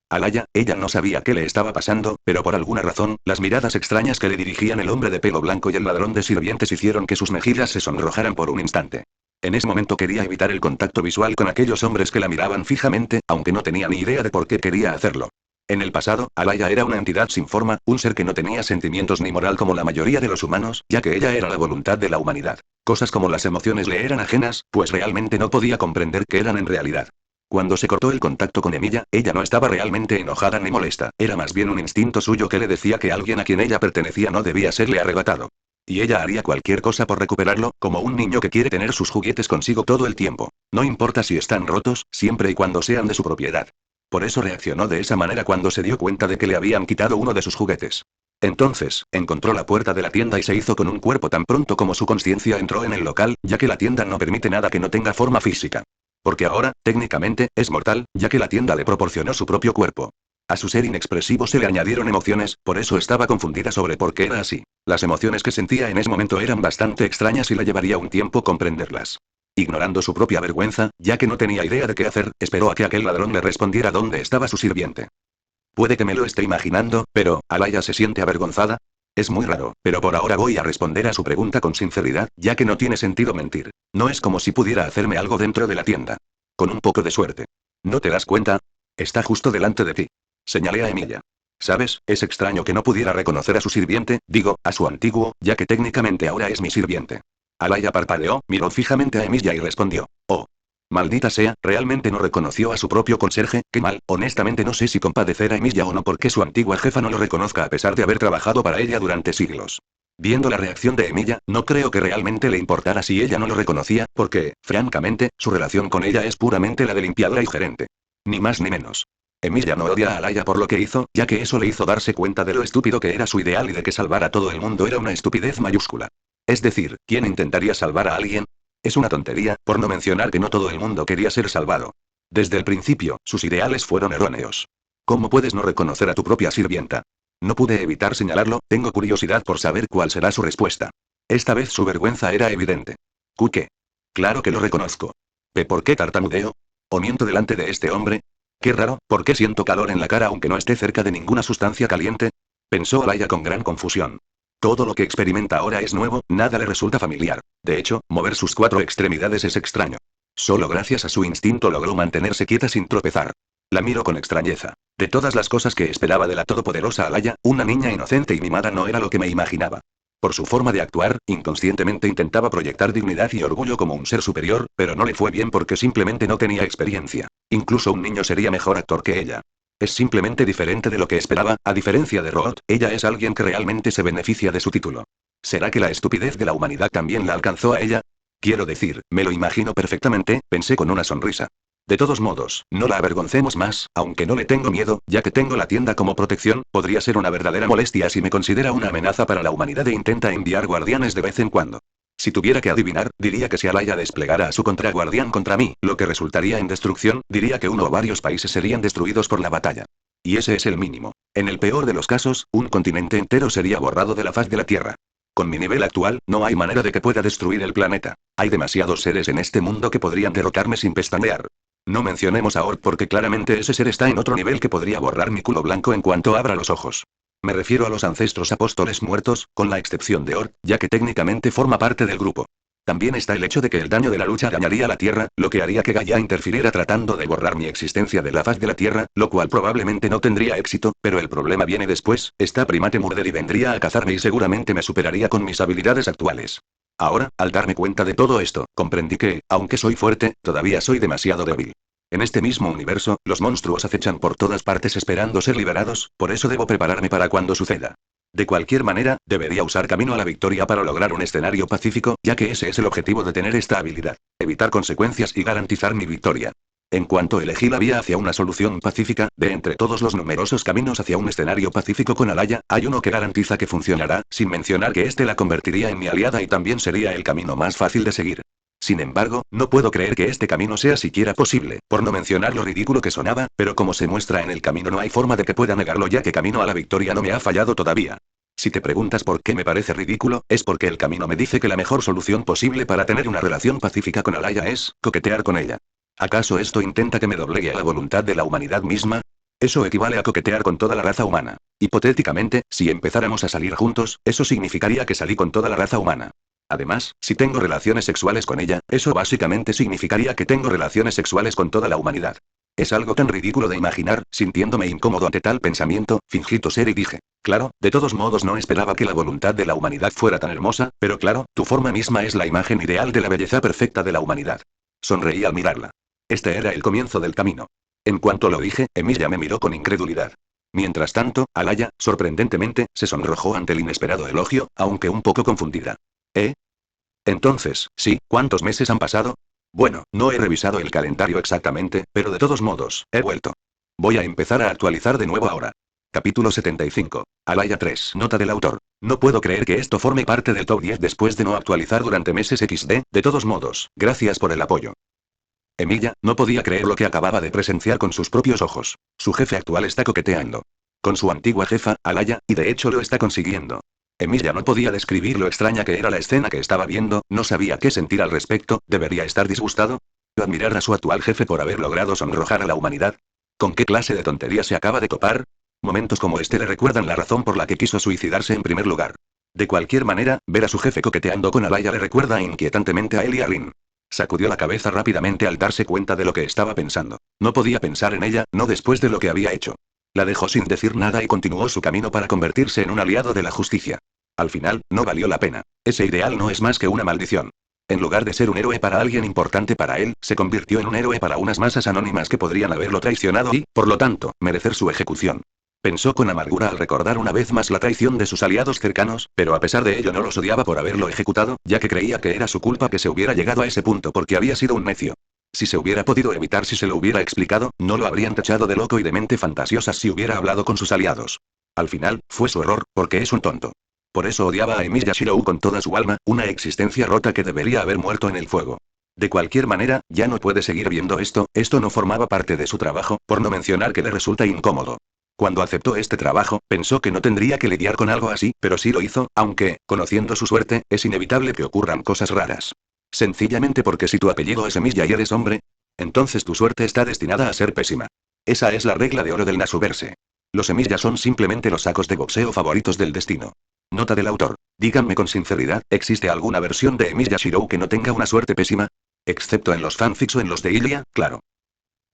Speaker 1: Alaya, ella no sabía qué le estaba pasando, pero por alguna razón, las miradas extrañas que le dirigían el hombre de pelo blanco y el ladrón de sirvientes hicieron que sus mejillas se sonrojaran por un instante. En ese momento quería evitar el contacto visual con aquellos hombres que la miraban fijamente, aunque no tenía ni idea de por qué quería hacerlo. En el pasado, Alaya era una entidad sin forma, un ser que no tenía sentimientos ni moral como la mayoría de los humanos, ya que ella era la voluntad de la humanidad. Cosas como las emociones le eran ajenas, pues realmente no podía comprender qué eran en realidad. Cuando se cortó el contacto con Emilia, ella no estaba realmente enojada ni molesta, era más bien un instinto suyo que le decía que alguien a quien ella pertenecía no debía serle arrebatado. Y ella haría cualquier cosa por recuperarlo, como un niño que quiere tener sus juguetes consigo todo el tiempo. No importa si están rotos, siempre y cuando sean de su propiedad. Por eso reaccionó de esa manera cuando se dio cuenta de que le habían quitado uno de sus juguetes. Entonces, encontró la puerta de la tienda y se hizo con un cuerpo tan pronto como su conciencia entró en el local, ya que la tienda no permite nada que no tenga forma física. Porque ahora, técnicamente, es mortal, ya que la tienda le proporcionó su propio cuerpo. A su ser inexpresivo se le añadieron emociones, por eso estaba confundida sobre por qué era así. Las emociones que sentía en ese momento eran bastante extrañas y le llevaría un tiempo comprenderlas. Ignorando su propia vergüenza, ya que no tenía idea de qué hacer, esperó a que aquel ladrón le respondiera dónde estaba su sirviente. Puede que me lo esté imaginando, pero, ¿Alaya se siente avergonzada? Es muy raro, pero por ahora voy a responder a su pregunta con sinceridad, ya que no tiene sentido mentir. No es como si pudiera hacerme algo dentro de la tienda. Con un poco de suerte. ¿No te das cuenta? Está justo delante de ti. Señalé a Emilia. ¿Sabes? Es extraño que no pudiera reconocer a su sirviente, digo, a su antiguo, ya que técnicamente ahora es mi sirviente. Alaya parpadeó, miró fijamente a Emilia y respondió: Oh. Maldita sea, realmente no reconoció a su propio conserje, qué mal, honestamente no sé si compadecer a Emilia o no porque su antigua jefa no lo reconozca a pesar de haber trabajado para ella durante siglos. Viendo la reacción de Emilia, no creo que realmente le importara si ella no lo reconocía, porque, francamente, su relación con ella es puramente la de limpiadora y gerente. Ni más ni menos. Emilia no odia a Alaya por lo que hizo, ya que eso le hizo darse cuenta de lo estúpido que era su ideal y de que salvar a todo el mundo era una estupidez mayúscula. Es decir, ¿quién intentaría salvar a alguien? Es una tontería, por no mencionar que no todo el mundo quería ser salvado. Desde el principio, sus ideales fueron erróneos. ¿Cómo puedes no reconocer a tu propia sirvienta? No pude evitar señalarlo, tengo curiosidad por saber cuál será su respuesta. Esta vez su vergüenza era evidente. ¿Qué? Claro que lo reconozco. ¿Por qué tartamudeo? ¿O miento delante de este hombre? Qué raro, ¿por qué siento calor en la cara aunque no esté cerca de ninguna sustancia caliente? Pensó Alaya con gran confusión. Todo lo que experimenta ahora es nuevo, nada le resulta familiar. De hecho, mover sus 4 extremidades es extraño. Solo gracias a su instinto logró mantenerse quieta sin tropezar. La miro con extrañeza. De todas las cosas que esperaba de la todopoderosa Alaya, una niña inocente y mimada no era lo que me imaginaba. Por su forma de actuar, inconscientemente intentaba proyectar dignidad y orgullo como un ser superior, pero no le fue bien porque simplemente no tenía experiencia. Incluso un niño sería mejor actor que ella. Es simplemente diferente de lo que esperaba, a diferencia de Roth, ella es alguien que realmente se beneficia de su título. ¿Será que la estupidez de la humanidad también la alcanzó a ella? Quiero decir, me lo imagino perfectamente, pensé con una sonrisa. De todos modos, no la avergoncemos más, aunque no le tengo miedo, ya que tengo la tienda como protección, podría ser una verdadera molestia si me considera una amenaza para la humanidad e intenta enviar guardianes de vez en cuando. Si tuviera que adivinar, diría que si Alaya desplegara a su contraguardián contra mí, lo que resultaría en destrucción, diría que uno o varios países serían destruidos por la batalla. Y ese es el mínimo. En el peor de los casos, un continente entero sería borrado de la faz de la Tierra. Con mi nivel actual, no hay manera de que pueda destruir el planeta. Hay demasiados seres en este mundo que podrían derrocarme sin pestañear. No mencionemos a Orc porque claramente ese ser está en otro nivel que podría borrar mi culo blanco en cuanto abra los ojos. Me refiero a los ancestros apóstoles muertos, con la excepción de Orc, ya que técnicamente forma parte del grupo. También está el hecho de que el daño de la lucha dañaría a la Tierra, lo que haría que Gaia interfiriera tratando de borrar mi existencia de la faz de la Tierra, lo cual probablemente no tendría éxito, pero el problema viene después, esta primate Murder y vendría a cazarme y seguramente me superaría con mis habilidades actuales. Ahora, al darme cuenta de todo esto, comprendí que, aunque soy fuerte, todavía soy demasiado débil. En este mismo universo, los monstruos acechan por todas partes esperando ser liberados, por eso debo prepararme para cuando suceda. De cualquier manera, debería usar Camino a la Victoria para lograr un escenario pacífico, ya que ese es el objetivo de tener esta habilidad. Evitar consecuencias y garantizar mi victoria. En cuanto elegí la vía hacia una solución pacífica, de entre todos los numerosos caminos hacia un escenario pacífico con Alaya, hay uno que garantiza que funcionará, sin mencionar que este la convertiría en mi aliada y también sería el camino más fácil de seguir. Sin embargo, no puedo creer que este camino sea siquiera posible, por no mencionar lo ridículo que sonaba, pero como se muestra en el camino no hay forma de que pueda negarlo ya que Camino a la Victoria no me ha fallado todavía. Si te preguntas por qué me parece ridículo, es porque el camino me dice que la mejor solución posible para tener una relación pacífica con Alaya es coquetear con ella. ¿Acaso esto intenta que me doblegue a la voluntad de la humanidad misma? Eso equivale a coquetear con toda la raza humana. Hipotéticamente, si empezáramos a salir juntos, eso significaría que salí con toda la raza humana. Además, si tengo relaciones sexuales con ella, eso básicamente significaría que tengo relaciones sexuales con toda la humanidad. Es algo tan ridículo de imaginar, sintiéndome incómodo ante tal pensamiento, fingí toser y dije, claro, de todos modos no esperaba que la voluntad de la humanidad fuera tan hermosa, pero claro, tu forma misma es la imagen ideal de la belleza perfecta de la humanidad. Sonreí al mirarla. Este era el comienzo del camino. En cuanto lo dije, Emilia me miró con incredulidad. Mientras tanto, Alaya, sorprendentemente, se sonrojó ante el inesperado elogio, aunque un poco confundida. ¿Eh? Entonces, sí, ¿cuántos meses han pasado? Bueno, no he revisado el calendario exactamente, pero de todos modos, he vuelto. Voy a empezar a actualizar de nuevo ahora. Capítulo 75. Alaya 3. Nota del autor. No puedo creer que esto forme parte del top 10 después de no actualizar durante meses XD, de todos modos, gracias por el apoyo. Emilia, no podía creer lo que acababa de presenciar con sus propios ojos. Su jefe actual está coqueteando con su antigua jefa, Alaya, y de hecho lo está consiguiendo. Emilia no podía describir lo extraña que era la escena que estaba viendo, no sabía qué sentir al respecto, ¿debería estar disgustado? ¿Admirar a su actual jefe por haber logrado sonrojar a la humanidad? ¿Con qué clase de tontería se acaba de topar? Momentos como este le recuerdan la razón por la que quiso suicidarse en primer lugar. De cualquier manera, ver a su jefe coqueteando con Alaya le recuerda inquietantemente a él y a Rin. Sacudió la cabeza rápidamente al darse cuenta de lo que estaba pensando. No podía pensar en ella, no después de lo que había hecho. La dejó sin decir nada y continuó su camino para convertirse en un aliado de la justicia. Al final, no valió la pena. Ese ideal no es más que una maldición. En lugar de ser un héroe para alguien importante para él, se convirtió en un héroe para unas masas anónimas que podrían haberlo traicionado y, por lo tanto, merecer su ejecución. Pensó con amargura al recordar una vez más la traición de sus aliados cercanos, pero a pesar de ello no los odiaba por haberlo ejecutado, ya que creía que era su culpa que se hubiera llegado a ese punto porque había sido un necio. Si se hubiera podido evitar si se lo hubiera explicado, no lo habrían tachado de loco y de mente fantasiosa si hubiera hablado con sus aliados. Al final, fue su error, porque es un tonto. Por eso odiaba a Emilia Shirou con toda su alma, una existencia rota que debería haber muerto en el fuego. De cualquier manera, ya no puede seguir viendo esto no formaba parte de su trabajo, por no mencionar que le resulta incómodo. Cuando aceptó este trabajo, pensó que no tendría que lidiar con algo así, pero sí lo hizo, aunque, conociendo su suerte, es inevitable que ocurran cosas raras. Sencillamente porque si tu apellido es Emilia y eres hombre, entonces tu suerte está destinada a ser pésima. Esa es la regla de oro del Nasuverse. Los Emilia son simplemente los sacos de boxeo favoritos del destino. Nota del autor. Díganme con sinceridad, ¿existe alguna versión de Emilia Shirou que no tenga una suerte pésima? Excepto en los fanfics o en los de Ilia, claro.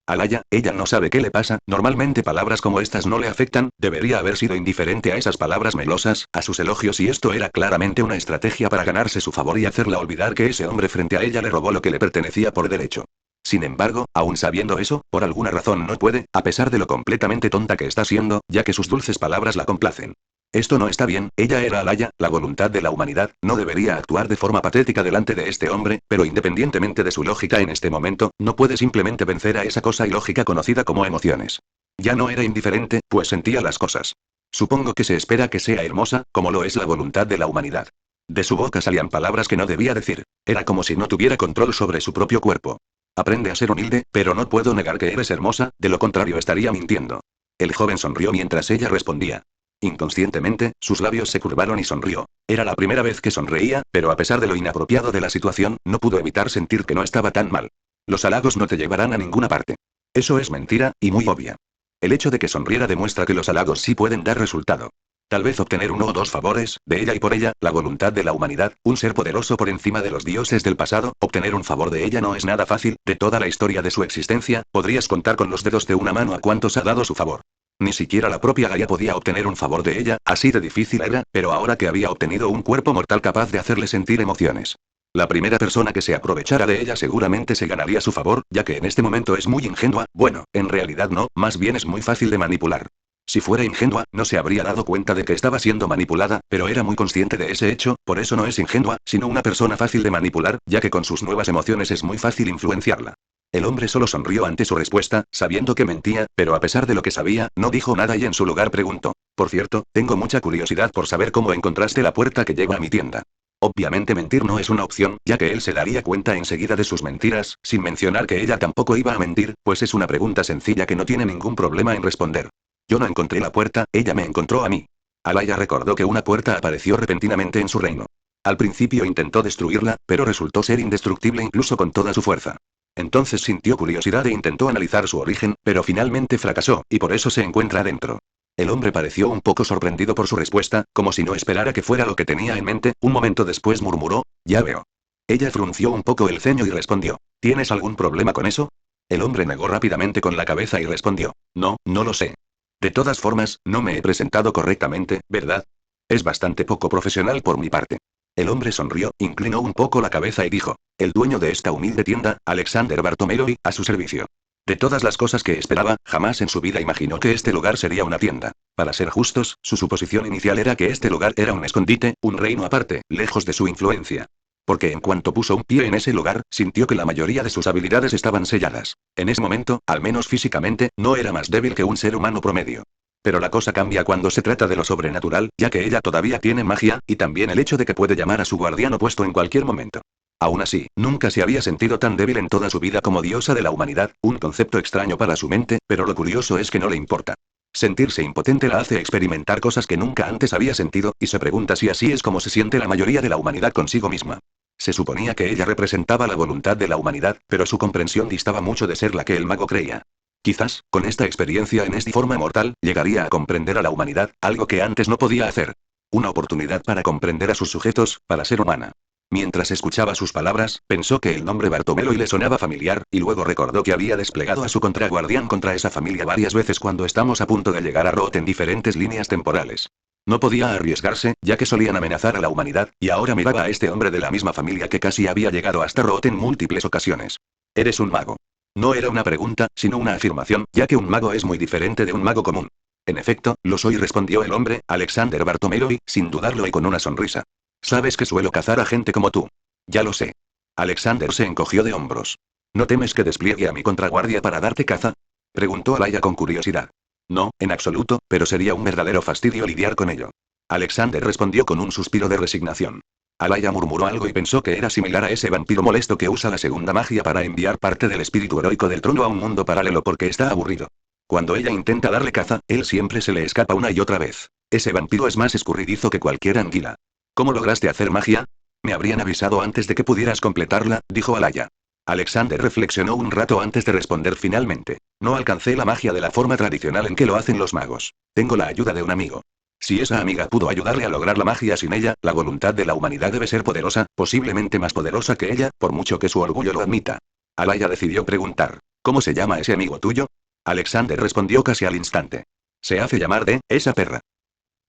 Speaker 1: Alaya, ella no sabe qué le pasa, normalmente palabras como estas no le afectan, debería haber sido indiferente a esas palabras melosas, a sus elogios y esto era claramente una estrategia para ganarse su favor y hacerla olvidar que ese hombre frente a ella le robó lo que le pertenecía por derecho. Sin embargo, aun sabiendo eso, por alguna razón no puede, a pesar de lo completamente tonta que está siendo, ya que sus dulces palabras la complacen. Esto no está bien, ella era Alaya, la voluntad de la humanidad, no debería actuar de forma patética delante de este hombre, pero independientemente de su lógica en este momento, no puede simplemente vencer a esa cosa ilógica conocida como emociones. Ya no era indiferente, pues sentía las cosas. Supongo que se espera que sea hermosa, como lo es la voluntad de la humanidad. De su boca salían palabras que no debía decir. Era como si no tuviera control sobre su propio cuerpo. Aprende a ser humilde, pero no puedo negar que eres hermosa, de lo contrario estaría mintiendo. El joven sonrió mientras ella respondía. Inconscientemente, sus labios se curvaron y sonrió. Era la primera vez que sonreía, pero a pesar de lo inapropiado de la situación, no pudo evitar sentir que no estaba tan mal. Los halagos no te llevarán a ninguna parte. Eso es mentira, y muy obvia. El hecho de que sonriera demuestra que los halagos sí pueden dar resultado. Tal vez obtener uno o dos favores, de ella y por ella, la voluntad de la humanidad, un ser poderoso por encima de los dioses del pasado, obtener un favor de ella no es nada fácil, de toda la historia de su existencia, podrías contar con los dedos de una mano a cuántos ha dado su favor. Ni siquiera la propia Gaia podía obtener un favor de ella, así de difícil era, pero ahora que había obtenido un cuerpo mortal capaz de hacerle sentir emociones. La primera persona que se aprovechara de ella seguramente se ganaría su favor, ya que en este momento es muy ingenua, bueno, en realidad no, más bien es muy fácil de manipular. Si fuera ingenua, no se habría dado cuenta de que estaba siendo manipulada, pero era muy consciente de ese hecho, por eso no es ingenua, sino una persona fácil de manipular, ya que con sus nuevas emociones es muy fácil influenciarla. El hombre solo sonrió ante su respuesta, sabiendo que mentía, pero a pesar de lo que sabía, no dijo nada y en su lugar preguntó. Por cierto, tengo mucha curiosidad por saber cómo encontraste la puerta que lleva a mi tienda. Obviamente mentir no es una opción, ya que él se daría cuenta enseguida de sus mentiras, sin mencionar que ella tampoco iba a mentir, pues es una pregunta sencilla que no tiene ningún problema en responder. Yo no encontré la puerta, ella me encontró a mí. Alaya recordó que una puerta apareció repentinamente en su reino. Al principio intentó destruirla, pero resultó ser indestructible incluso con toda su fuerza. Entonces sintió curiosidad e intentó analizar su origen, pero finalmente fracasó, y por eso se encuentra dentro. El hombre pareció un poco sorprendido por su respuesta, como si no esperara que fuera lo que tenía en mente, un momento después murmuró, ya veo. Ella frunció un poco el ceño y respondió, ¿tienes algún problema con eso? El hombre negó rápidamente con la cabeza y respondió, no, no lo sé. De todas formas, no me he presentado correctamente, ¿verdad? Es bastante poco profesional por mi parte. El hombre sonrió, inclinó un poco la cabeza y dijo, el dueño de esta humilde tienda, Alexander Bartomeroy, a su servicio. De todas las cosas que esperaba, jamás en su vida imaginó que este lugar sería una tienda. Para ser justos, su suposición inicial era que este lugar era un escondite, un reino aparte, lejos de su influencia. Porque en cuanto puso un pie en ese lugar, sintió que la mayoría de sus habilidades estaban selladas. En ese momento, al menos físicamente, no era más débil que un ser humano promedio. Pero la cosa cambia cuando se trata de lo sobrenatural, ya que ella todavía tiene magia, y también el hecho de que puede llamar a su guardián opuesto en cualquier momento. Aún así, nunca se había sentido tan débil en toda su vida como diosa de la humanidad, un concepto extraño para su mente, pero lo curioso es que no le importa. Sentirse impotente la hace experimentar cosas que nunca antes había sentido, y se pregunta si así es como se siente la mayoría de la humanidad consigo misma. Se suponía que ella representaba la voluntad de la humanidad, pero su comprensión distaba mucho de ser la que el mago creía. Quizás, con esta experiencia en esta forma mortal, llegaría a comprender a la humanidad, algo que antes no podía hacer. Una oportunidad para comprender a sus sujetos, para ser humana. Mientras escuchaba sus palabras, pensó que el nombre Bartomeroy le sonaba familiar, y luego recordó que había desplegado a su contraguardián contra esa familia varias veces cuando estamos a punto de llegar a Roth en diferentes líneas temporales. No podía arriesgarse, ya que solían amenazar a la humanidad, y ahora miraba a este hombre de la misma familia que casi había llegado hasta Roth en múltiples ocasiones. Eres un mago. No era una pregunta, sino una afirmación, ya que un mago es muy diferente de un mago común. En efecto, lo soy, respondió el hombre, Alexander Bartomeroy, sin dudarlo y con una sonrisa. Sabes que suelo cazar a gente como tú. Ya lo sé. Alexander se encogió de hombros. ¿No temes que despliegue a mi contraguardia para darte caza? Preguntó Alaya con curiosidad. No, en absoluto, pero sería un verdadero fastidio lidiar con ello. Alexander respondió con un suspiro de resignación. Alaya murmuró algo y pensó que era similar a ese vampiro molesto que usa la segunda magia para enviar parte del espíritu heroico del trono a un mundo paralelo porque está aburrido. Cuando ella intenta darle caza, él siempre se le escapa una y otra vez. Ese vampiro es más escurridizo que cualquier anguila. ¿Cómo lograste hacer magia? Me habrían avisado antes de que pudieras completarla, dijo Alaya. Alexander reflexionó un rato antes de responder finalmente. No alcancé la magia de la forma tradicional en que lo hacen los magos. Tengo la ayuda de un amigo. Si esa amiga pudo ayudarle a lograr la magia sin ella, la voluntad de la humanidad debe ser poderosa, posiblemente más poderosa que ella, por mucho que su orgullo lo admita. Alaya decidió preguntar, ¿cómo se llama ese amigo tuyo? Alexander respondió casi al instante. Se hace llamar D, esa perra.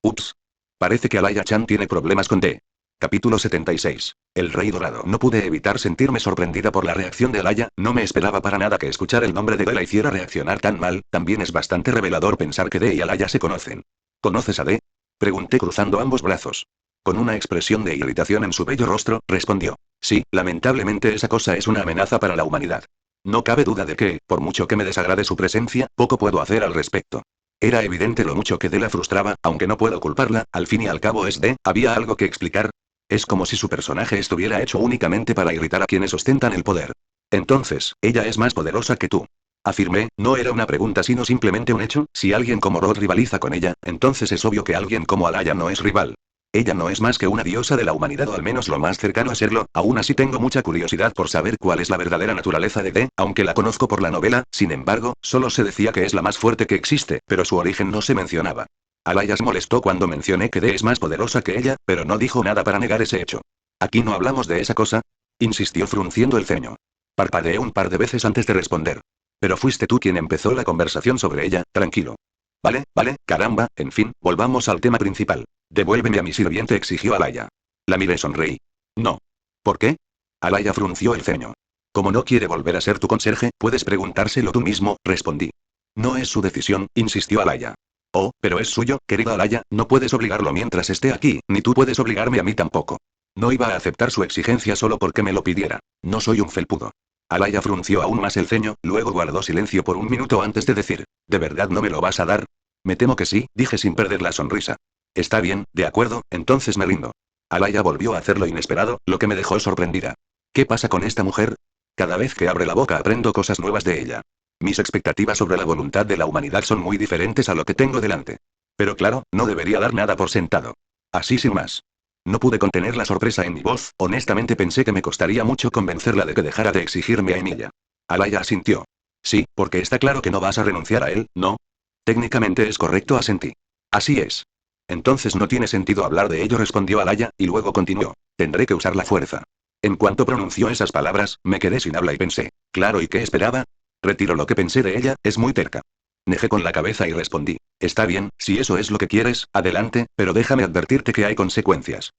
Speaker 1: Ups. Parece que Alaya-chan tiene problemas con D. Capítulo 76. El Rey Dorado. No pude evitar sentirme sorprendida por la reacción de Alaya, no me esperaba para nada que escuchar el nombre de D la hiciera reaccionar tan mal, también es bastante revelador pensar que D y Alaya se conocen. ¿Conoces a D? Pregunté cruzando ambos brazos. Con una expresión de irritación en su bello rostro, respondió. Sí, lamentablemente esa cosa es una amenaza para la humanidad. No cabe duda de que, por mucho que me desagrade su presencia, poco puedo hacer al respecto. Era evidente lo mucho que de la frustraba, aunque no puedo culparla, al fin y al cabo ¿había algo que explicar? Es como si su personaje estuviera hecho únicamente para irritar a quienes ostentan el poder. Entonces, ella es más poderosa que tú. Afirmé, no era una pregunta sino simplemente un hecho, si alguien como Rod rivaliza con ella, entonces es obvio que alguien como Alaya no es rival. Ella no es más que una diosa de la humanidad o al menos lo más cercano a serlo, aún así tengo mucha curiosidad por saber cuál es la verdadera naturaleza de D, aunque la conozco por la novela, sin embargo, solo se decía que es la más fuerte que existe, pero su origen no se mencionaba. Alaya se molestó cuando mencioné que D es más poderosa que ella, pero no dijo nada para negar ese hecho. ¿Aquí no hablamos de esa cosa? Insistió frunciendo el ceño. Parpadeé un par de veces antes de responder. Pero fuiste tú quien empezó la conversación sobre ella, tranquilo. Vale, caramba, en fin, volvamos al tema principal. Devuélveme a mi sirviente, exigió Alaya. La miré, sonreí. No. ¿Por qué? Alaya frunció el ceño. Como no quiere volver a ser tu conserje, puedes preguntárselo tú mismo, respondí. No es su decisión, insistió Alaya. Oh, pero es suyo, querida Alaya, no puedes obligarlo mientras esté aquí, ni tú puedes obligarme a mí tampoco. No iba a aceptar su exigencia solo porque me lo pidiera. No soy un felpudo. Alaya frunció aún más el ceño, luego guardó silencio por un minuto antes de decir, ¿de verdad no me lo vas a dar? Me temo que sí, dije sin perder la sonrisa. Está bien, de acuerdo, entonces me rindo. Alaya volvió a hacer lo inesperado, lo que me dejó sorprendida. ¿Qué pasa con esta mujer? Cada vez que abre la boca aprendo cosas nuevas de ella. Mis expectativas sobre la voluntad de la humanidad son muy diferentes a lo que tengo delante. Pero claro, no debería dar nada por sentado. Así sin más. No pude contener la sorpresa en mi voz, honestamente pensé que me costaría mucho convencerla de que dejara de exigirme a Emilia. Alaya asintió. Sí, porque está claro que no vas a renunciar a él, ¿no? Técnicamente es correcto, asentí. Así es. Entonces no tiene sentido hablar de ello, respondió Alaya, y luego continuó. Tendré que usar la fuerza. En cuanto pronunció esas palabras, me quedé sin habla y pensé. Claro, ¿y qué esperaba? Retiro lo que pensé de ella, es muy terca. Negé con la cabeza y respondí. Está bien, si eso es lo que quieres, adelante, pero déjame advertirte que hay consecuencias.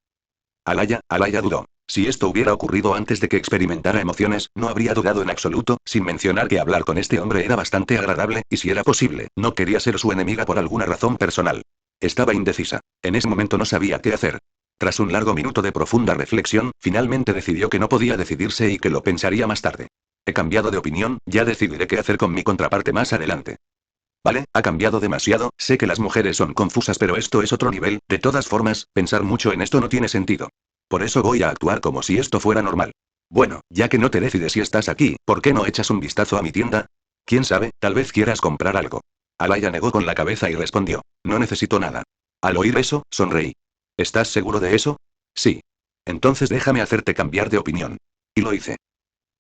Speaker 1: Alaya dudó. Si esto hubiera ocurrido antes de que experimentara emociones, no habría dudado en absoluto, sin mencionar que hablar con este hombre era bastante agradable, y si era posible, no quería ser su enemiga por alguna razón personal. Estaba indecisa. En ese momento no sabía qué hacer. Tras un largo minuto de profunda reflexión, finalmente decidió que no podía decidirse y que lo pensaría más tarde. He cambiado de opinión, ya decidiré qué hacer con mi contraparte más adelante. Vale, ha cambiado demasiado, sé que las mujeres son confusas pero esto es otro nivel, de todas formas, pensar mucho en esto no tiene sentido. Por eso voy a actuar como si esto fuera normal. Bueno, ya que no te decides y estás aquí, ¿por qué no echas un vistazo a mi tienda? Quién sabe, tal vez quieras comprar algo. Alaya negó con la cabeza y respondió, no necesito nada. Al oír eso, sonreí. ¿Estás seguro de eso? Sí. Entonces déjame hacerte cambiar de opinión. Y lo hice.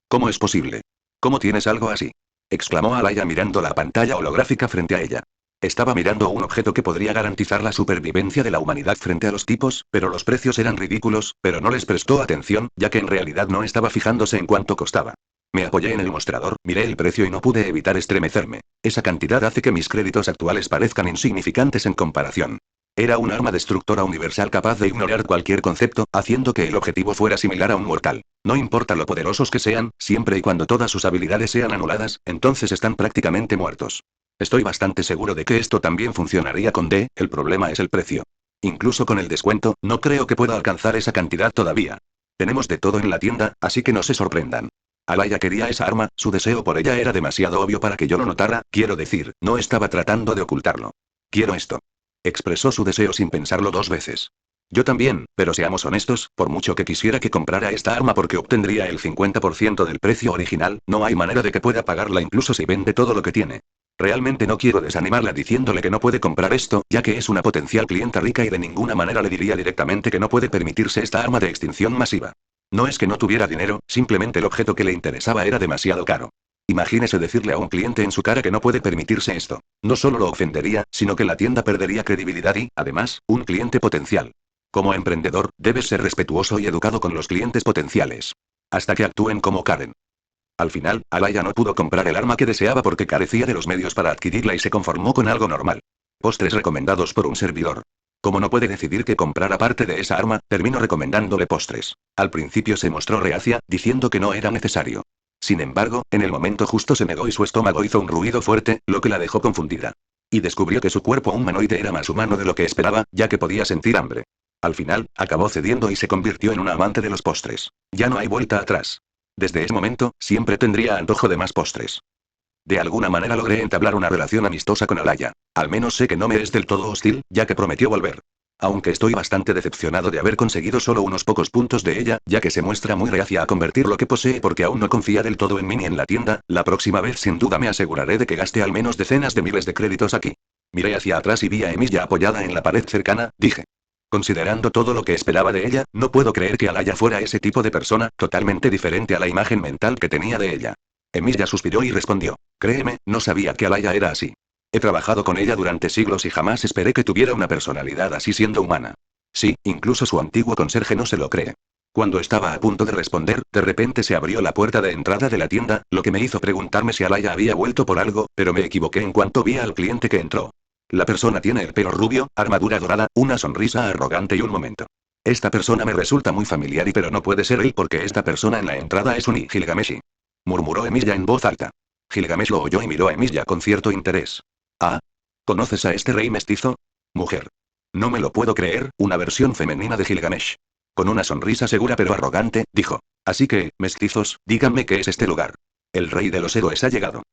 Speaker 1: ¿Cómo es posible? ¿Cómo tienes algo así? Exclamó Alaya mirando la pantalla holográfica frente a ella. Estaba mirando un objeto que podría garantizar la supervivencia de la humanidad frente a los tipos, pero los precios eran ridículos, pero no les prestó atención, ya que en realidad no estaba fijándose en cuánto costaba. Me apoyé en el mostrador, miré el precio y no pude evitar estremecerme. Esa cantidad hace que mis créditos actuales parezcan insignificantes en comparación. Era un arma destructora universal capaz de ignorar cualquier concepto, haciendo que el objetivo fuera similar a un mortal. No importa lo poderosos que sean, siempre y cuando todas sus habilidades sean anuladas, entonces están prácticamente muertos. Estoy bastante seguro de que esto también funcionaría con D, el problema es el precio. Incluso con el descuento, no creo que pueda alcanzar esa cantidad todavía. Tenemos de todo en la tienda, así que no se sorprendan. Alaya quería esa arma, su deseo por ella era demasiado obvio para que yo lo notara, quiero decir, no estaba tratando de ocultarlo. Quiero esto. Expresó su deseo sin pensarlo dos veces. Yo también, pero seamos honestos, por mucho que quisiera que comprara esta arma porque obtendría el 50% del precio original, no hay manera de que pueda pagarla incluso si vende todo lo que tiene. Realmente no quiero desanimarla diciéndole que no puede comprar esto, ya que es una potencial clienta rica y de ninguna manera le diría directamente que no puede permitirse esta arma de extinción masiva. No es que no tuviera dinero, simplemente el objeto que le interesaba era demasiado caro. Imagínese decirle a un cliente en su cara que no puede permitirse esto. No solo lo ofendería, sino que la tienda perdería credibilidad y, además, un cliente potencial. Como emprendedor, debes ser respetuoso y educado con los clientes potenciales. Hasta que actúen como Karen. Al final, Alaya no pudo comprar el arma que deseaba porque carecía de los medios para adquirirla y se conformó con algo normal. Postres recomendados por un servidor. Como no puede decidir qué comprar aparte de esa arma, termino recomendándole postres. Al principio se mostró reacia, diciendo que no era necesario. Sin embargo, en el momento justo se negó y su estómago hizo un ruido fuerte, lo que la dejó confundida. Y descubrió que su cuerpo humanoide era más humano de lo que esperaba, ya que podía sentir hambre. Al final, acabó cediendo y se convirtió en una amante de los postres. Ya no hay vuelta atrás. Desde ese momento, siempre tendría antojo de más postres. De alguna manera logré entablar una relación amistosa con Alaya. Al menos sé que no me es del todo hostil, ya que prometió volver. Aunque estoy bastante decepcionado de haber conseguido solo unos pocos puntos de ella, ya que se muestra muy reacia a convertir lo que posee porque aún no confía del todo en mí ni en la tienda, la próxima vez sin duda me aseguraré de que gaste al menos decenas de miles de créditos aquí. Miré hacia atrás y vi a Emilia apoyada en la pared cercana, dije. Considerando todo lo que esperaba de ella, no puedo creer que Alaya fuera ese tipo de persona, totalmente diferente a la imagen mental que tenía de ella. Emilia suspiró y respondió. Créeme, no sabía que Alaya era así. He trabajado con ella durante siglos y jamás esperé que tuviera una personalidad así siendo humana. Sí, incluso su antiguo conserje no se lo cree. Cuando estaba a punto de responder, de repente se abrió la puerta de entrada de la tienda, lo que me hizo preguntarme si Alaya había vuelto por algo, pero me equivoqué en cuanto vi al cliente que entró. La persona tiene el pelo rubio, armadura dorada, una sonrisa arrogante y un momento. Esta persona me resulta muy familiar pero no puede ser él porque esta persona en la entrada es un Gilgameshi. Murmuró Emilia en voz alta. Gilgamesh lo oyó y miró a Emilia con cierto interés. Ah. ¿Conoces a este rey mestizo? Mujer. No me lo puedo creer, una versión femenina de Gilgamesh. Con una sonrisa segura pero arrogante, dijo. Así que, mestizos, díganme qué es este lugar. El rey de los héroes ha llegado.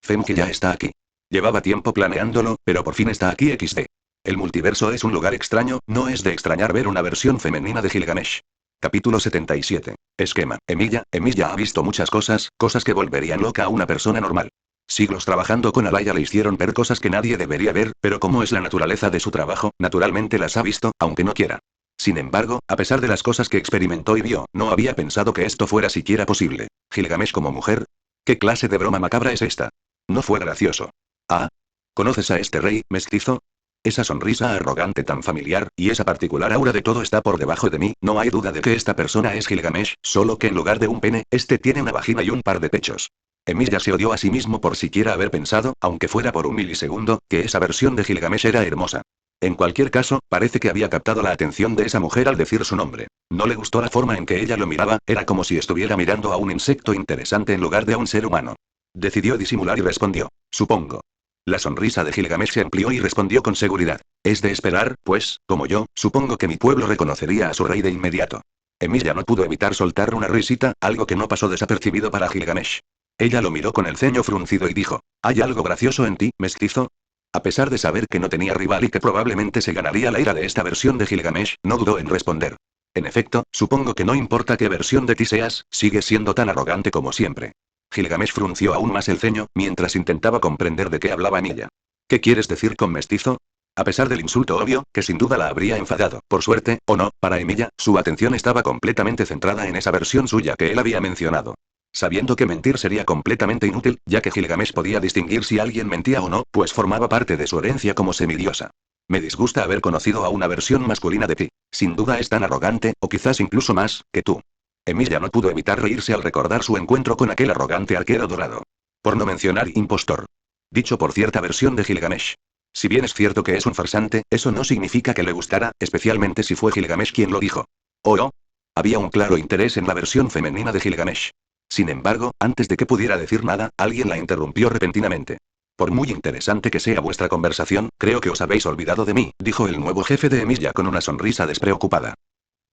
Speaker 1: Femke ya está aquí. Llevaba tiempo planeándolo, pero por fin está aquí XD. El multiverso es un lugar extraño, no es de extrañar ver una versión femenina de Gilgamesh. Capítulo 77. Esquema. Emilia ha visto muchas cosas, cosas que volverían loca a una persona normal. Siglos trabajando con Alaya le hicieron ver cosas que nadie debería ver, pero como es la naturaleza de su trabajo, naturalmente las ha visto, aunque no quiera. Sin embargo, a pesar de las cosas que experimentó y vio, no había pensado que esto fuera siquiera posible. ¿Gilgamesh como mujer? ¿Qué clase de broma macabra es esta? No fue gracioso. Ah. ¿Conoces a este rey, mestizo? Esa sonrisa arrogante tan familiar, y esa particular aura de todo está por debajo de mí, no hay duda de que esta persona es Gilgamesh, solo que en lugar de un pene, este tiene una vagina y un par de pechos. Emilia se odió a sí mismo por siquiera haber pensado, aunque fuera por un milisegundo, que esa versión de Gilgamesh era hermosa. En cualquier caso, parece que había captado la atención de esa mujer al decir su nombre. No le gustó la forma en que ella lo miraba, era como si estuviera mirando a un insecto interesante en lugar de a un ser humano. Decidió disimular y respondió. Supongo. La sonrisa de Gilgamesh se amplió y respondió con seguridad. Es de esperar, pues, como yo, supongo que mi pueblo reconocería a su rey de inmediato. Emilia no pudo evitar soltar una risita, algo que no pasó desapercibido para Gilgamesh. Ella lo miró con el ceño fruncido y dijo, ¿hay algo gracioso en ti, mestizo? A pesar de saber que no tenía rival y que probablemente se ganaría la ira de esta versión de Gilgamesh, no dudó en responder. En efecto, supongo que no importa qué versión de ti seas, sigues siendo tan arrogante como siempre. Gilgamesh frunció aún más el ceño, mientras intentaba comprender de qué hablaba Emilia. ¿Qué quieres decir con mestizo? A pesar del insulto obvio, que sin duda la habría enfadado, por suerte, o no, para Emilia, su atención estaba completamente centrada en esa versión suya que él había mencionado. Sabiendo que mentir sería completamente inútil, ya que Gilgamesh podía distinguir si alguien mentía o no, pues formaba parte de su herencia como semidiosa. Me disgusta haber conocido a una versión masculina de ti. Sin duda es tan arrogante, o quizás incluso más, que tú. Emilia no pudo evitar reírse al recordar su encuentro con aquel arrogante arquero dorado. Por no mencionar impostor. Dicho por cierta versión de Gilgamesh. Si bien es cierto que es un farsante, eso no significa que le gustara, especialmente si fue Gilgamesh quien lo dijo. ¿Oh, no? Había un claro interés en la versión femenina de Gilgamesh. Sin embargo, antes de que pudiera decir nada, alguien la interrumpió repentinamente. Por muy interesante que sea vuestra conversación, creo que os habéis olvidado de mí, dijo el nuevo jefe de Emilia con una sonrisa despreocupada.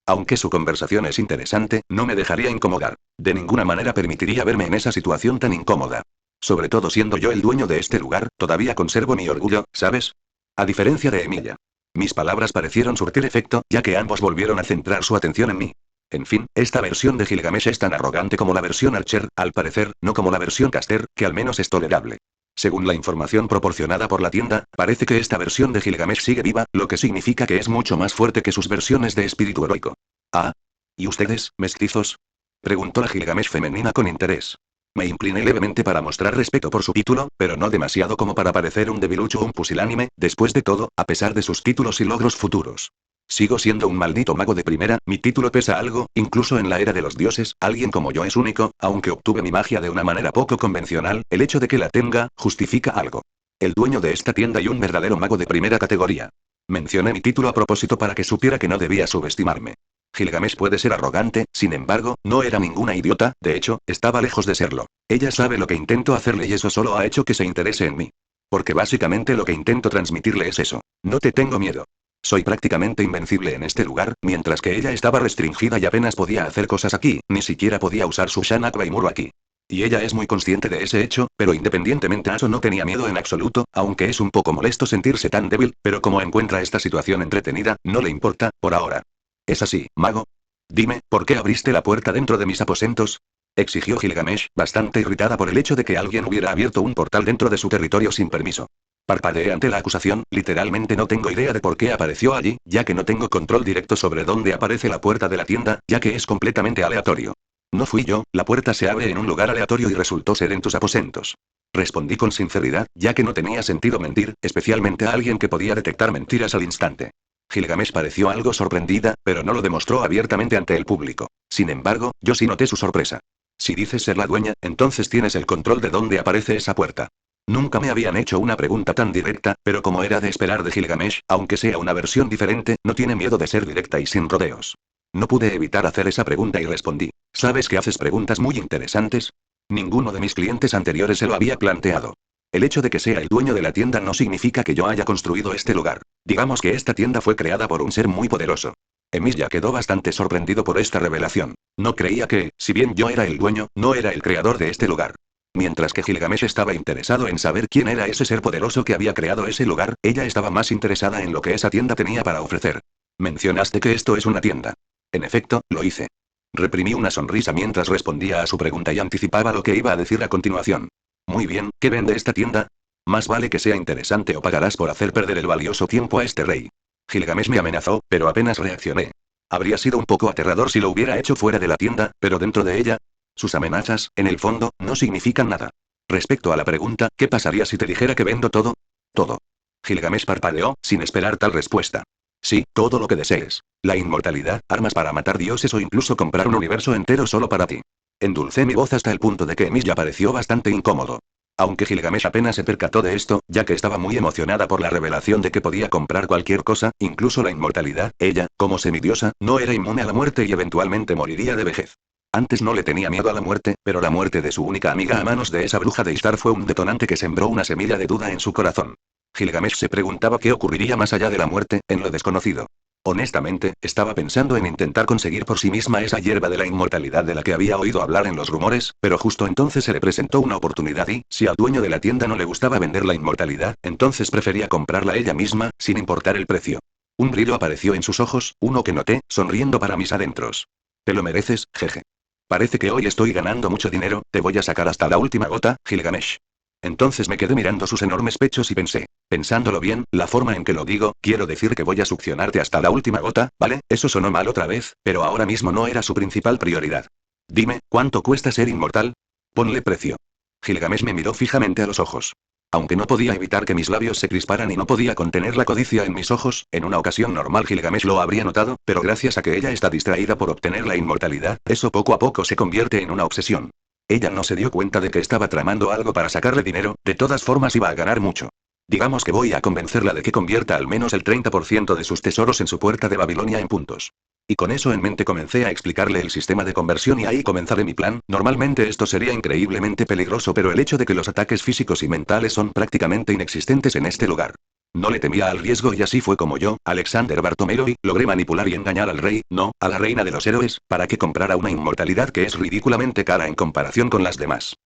Speaker 1: Aunque su conversación es interesante, no me dejaría incomodar. De ninguna manera permitiría verme en esa situación tan incómoda. Sobre todo siendo yo el dueño de este lugar, todavía conservo mi orgullo, ¿sabes? A diferencia de Emilia. Mis palabras parecieron surtir efecto, ya que ambos volvieron a centrar su atención en mí. En fin, esta versión de Gilgamesh es tan arrogante como la versión Archer, al parecer, no como la versión Caster, que al menos es tolerable. Según la información proporcionada por la tienda, parece que esta versión de Gilgamesh sigue viva, lo que significa que es mucho más fuerte que sus versiones de espíritu heroico. ¿Ah? ¿Y ustedes, mestizos? Preguntó la Gilgamesh femenina con interés. Me incliné levemente para mostrar respeto por su título, pero no demasiado como para parecer un debilucho o un pusilánime, después de todo, a pesar de sus títulos y logros futuros. Sigo siendo un maldito mago de primera, mi título pesa algo, incluso en la era de los dioses, alguien como yo es único, aunque obtuve mi magia de una manera poco convencional, el hecho de que la tenga, justifica algo. El dueño de esta tienda y un verdadero mago de primera categoría. Mencioné mi título a propósito para que supiera que no debía subestimarme. Gilgamesh puede ser arrogante, sin embargo, no era ninguna idiota, de hecho, estaba lejos de serlo. Ella sabe lo que intento hacerle y eso solo ha hecho que se interese en mí. Porque básicamente lo que intento transmitirle es eso. No te tengo miedo. Soy prácticamente invencible en este lugar, mientras que ella estaba restringida y apenas podía hacer cosas aquí, ni siquiera podía usar su Shana Claymore aquí. Y ella es muy consciente de ese hecho, pero independientemente a eso no tenía miedo en absoluto, aunque es un poco molesto sentirse tan débil, pero como encuentra esta situación entretenida, no le importa, por ahora. ¿Es así, mago? Dime, ¿por qué abriste la puerta dentro de mis aposentos? Exigió Gilgamesh, bastante irritada por el hecho de que alguien hubiera abierto un portal dentro de su territorio sin permiso. Parpadeé ante la acusación, literalmente no tengo idea de por qué apareció allí, ya que no tengo control directo sobre dónde aparece la puerta de la tienda, ya que es completamente aleatorio. No fui yo, la puerta se abre en un lugar aleatorio y resultó ser en tus aposentos. Respondí con sinceridad, ya que no tenía sentido mentir, especialmente a alguien que podía detectar mentiras al instante. Gilgamesh pareció algo sorprendida, pero no lo demostró abiertamente ante el público. Sin embargo, yo sí noté su sorpresa. Si dices ser la dueña, entonces tienes el control de dónde aparece esa puerta. Nunca me habían hecho una pregunta tan directa, pero como era de esperar de Gilgamesh, aunque sea una versión diferente, no tiene miedo de ser directa y sin rodeos. No pude evitar hacer esa pregunta y respondí. ¿Sabes que haces preguntas muy interesantes? Ninguno de mis clientes anteriores se lo había planteado. El hecho de que sea el dueño de la tienda no significa que yo haya construido este lugar. Digamos que esta tienda fue creada por un ser muy poderoso. Emilia quedó bastante sorprendido por esta revelación. No creía que, si bien yo era el dueño, no era el creador de este lugar. Mientras que Gilgamesh estaba interesado en saber quién era ese ser poderoso que había creado ese lugar, ella estaba más interesada en lo que esa tienda tenía para ofrecer. Mencionaste que esto es una tienda. En efecto, lo hice. Reprimí una sonrisa mientras respondía a su pregunta y anticipaba lo que iba a decir a continuación. Muy bien, ¿qué vende esta tienda? Más vale que sea interesante o pagarás por hacer perder el valioso tiempo a este rey. Gilgamesh me amenazó, pero apenas reaccioné. Habría sido un poco aterrador si lo hubiera hecho fuera de la tienda, pero dentro de ella. Sus amenazas, en el fondo, no significan nada. Respecto a la pregunta, ¿qué pasaría si te dijera que vendo todo? Todo. Gilgamesh parpadeó, sin esperar tal respuesta. Sí, todo lo que desees. La inmortalidad, armas para matar dioses o incluso comprar un universo entero solo para ti. Endulcé mi voz hasta el punto de que Emilia pareció bastante incómodo. Aunque Gilgamesh apenas se percató de esto, ya que estaba muy emocionada por la revelación de que podía comprar cualquier cosa, incluso la inmortalidad, ella, como semidiosa, no era inmune a la muerte y eventualmente moriría de vejez. Antes no le tenía miedo a la muerte, pero la muerte de su única amiga a manos de esa bruja de Ishtar fue un detonante que sembró una semilla de duda en su corazón. Gilgamesh se preguntaba qué ocurriría más allá de la muerte, en lo desconocido. Honestamente, estaba pensando en intentar conseguir por sí misma esa hierba de la inmortalidad de la que había oído hablar en los rumores, pero justo entonces se le presentó una oportunidad y, si al dueño de la tienda no le gustaba vender la inmortalidad, entonces prefería comprarla ella misma, sin importar el precio. Un brillo apareció en sus ojos, uno que noté, sonriendo para mis adentros. Te lo mereces, jeje. Parece que hoy estoy ganando mucho dinero, te voy a sacar hasta la última gota, Gilgamesh. Entonces me quedé mirando sus enormes pechos y pensé, pensándolo bien, la forma en que lo digo, quiero decir que voy a succionarte hasta la última gota, ¿vale? Eso sonó mal otra vez, pero ahora mismo no era su principal prioridad. Dime, ¿cuánto cuesta ser inmortal? Ponle precio. Gilgamesh me miró fijamente a los ojos. Aunque no podía evitar que mis labios se crisparan y no podía contener la codicia en mis ojos, en una ocasión normal Gilgamesh lo habría notado, pero gracias a que ella está distraída por obtener la inmortalidad, eso poco a poco se convierte en una obsesión. Ella no se dio cuenta de que estaba tramando algo para sacarle dinero, de todas formas iba a ganar mucho. Digamos que voy a convencerla de que convierta al menos el 30% de sus tesoros en su puerta de Babilonia en puntos. Y con eso en mente comencé a explicarle el sistema de conversión y ahí comenzaré mi plan. Normalmente esto sería increíblemente peligroso, pero el hecho de que los ataques físicos y mentales son prácticamente inexistentes en este lugar. No le temía al riesgo y así fue como yo, Alexander Bartomeroy, logré manipular y engañar al rey, no, a la reina de los héroes, para que comprara una inmortalidad que es ridículamente cara en comparación con las demás.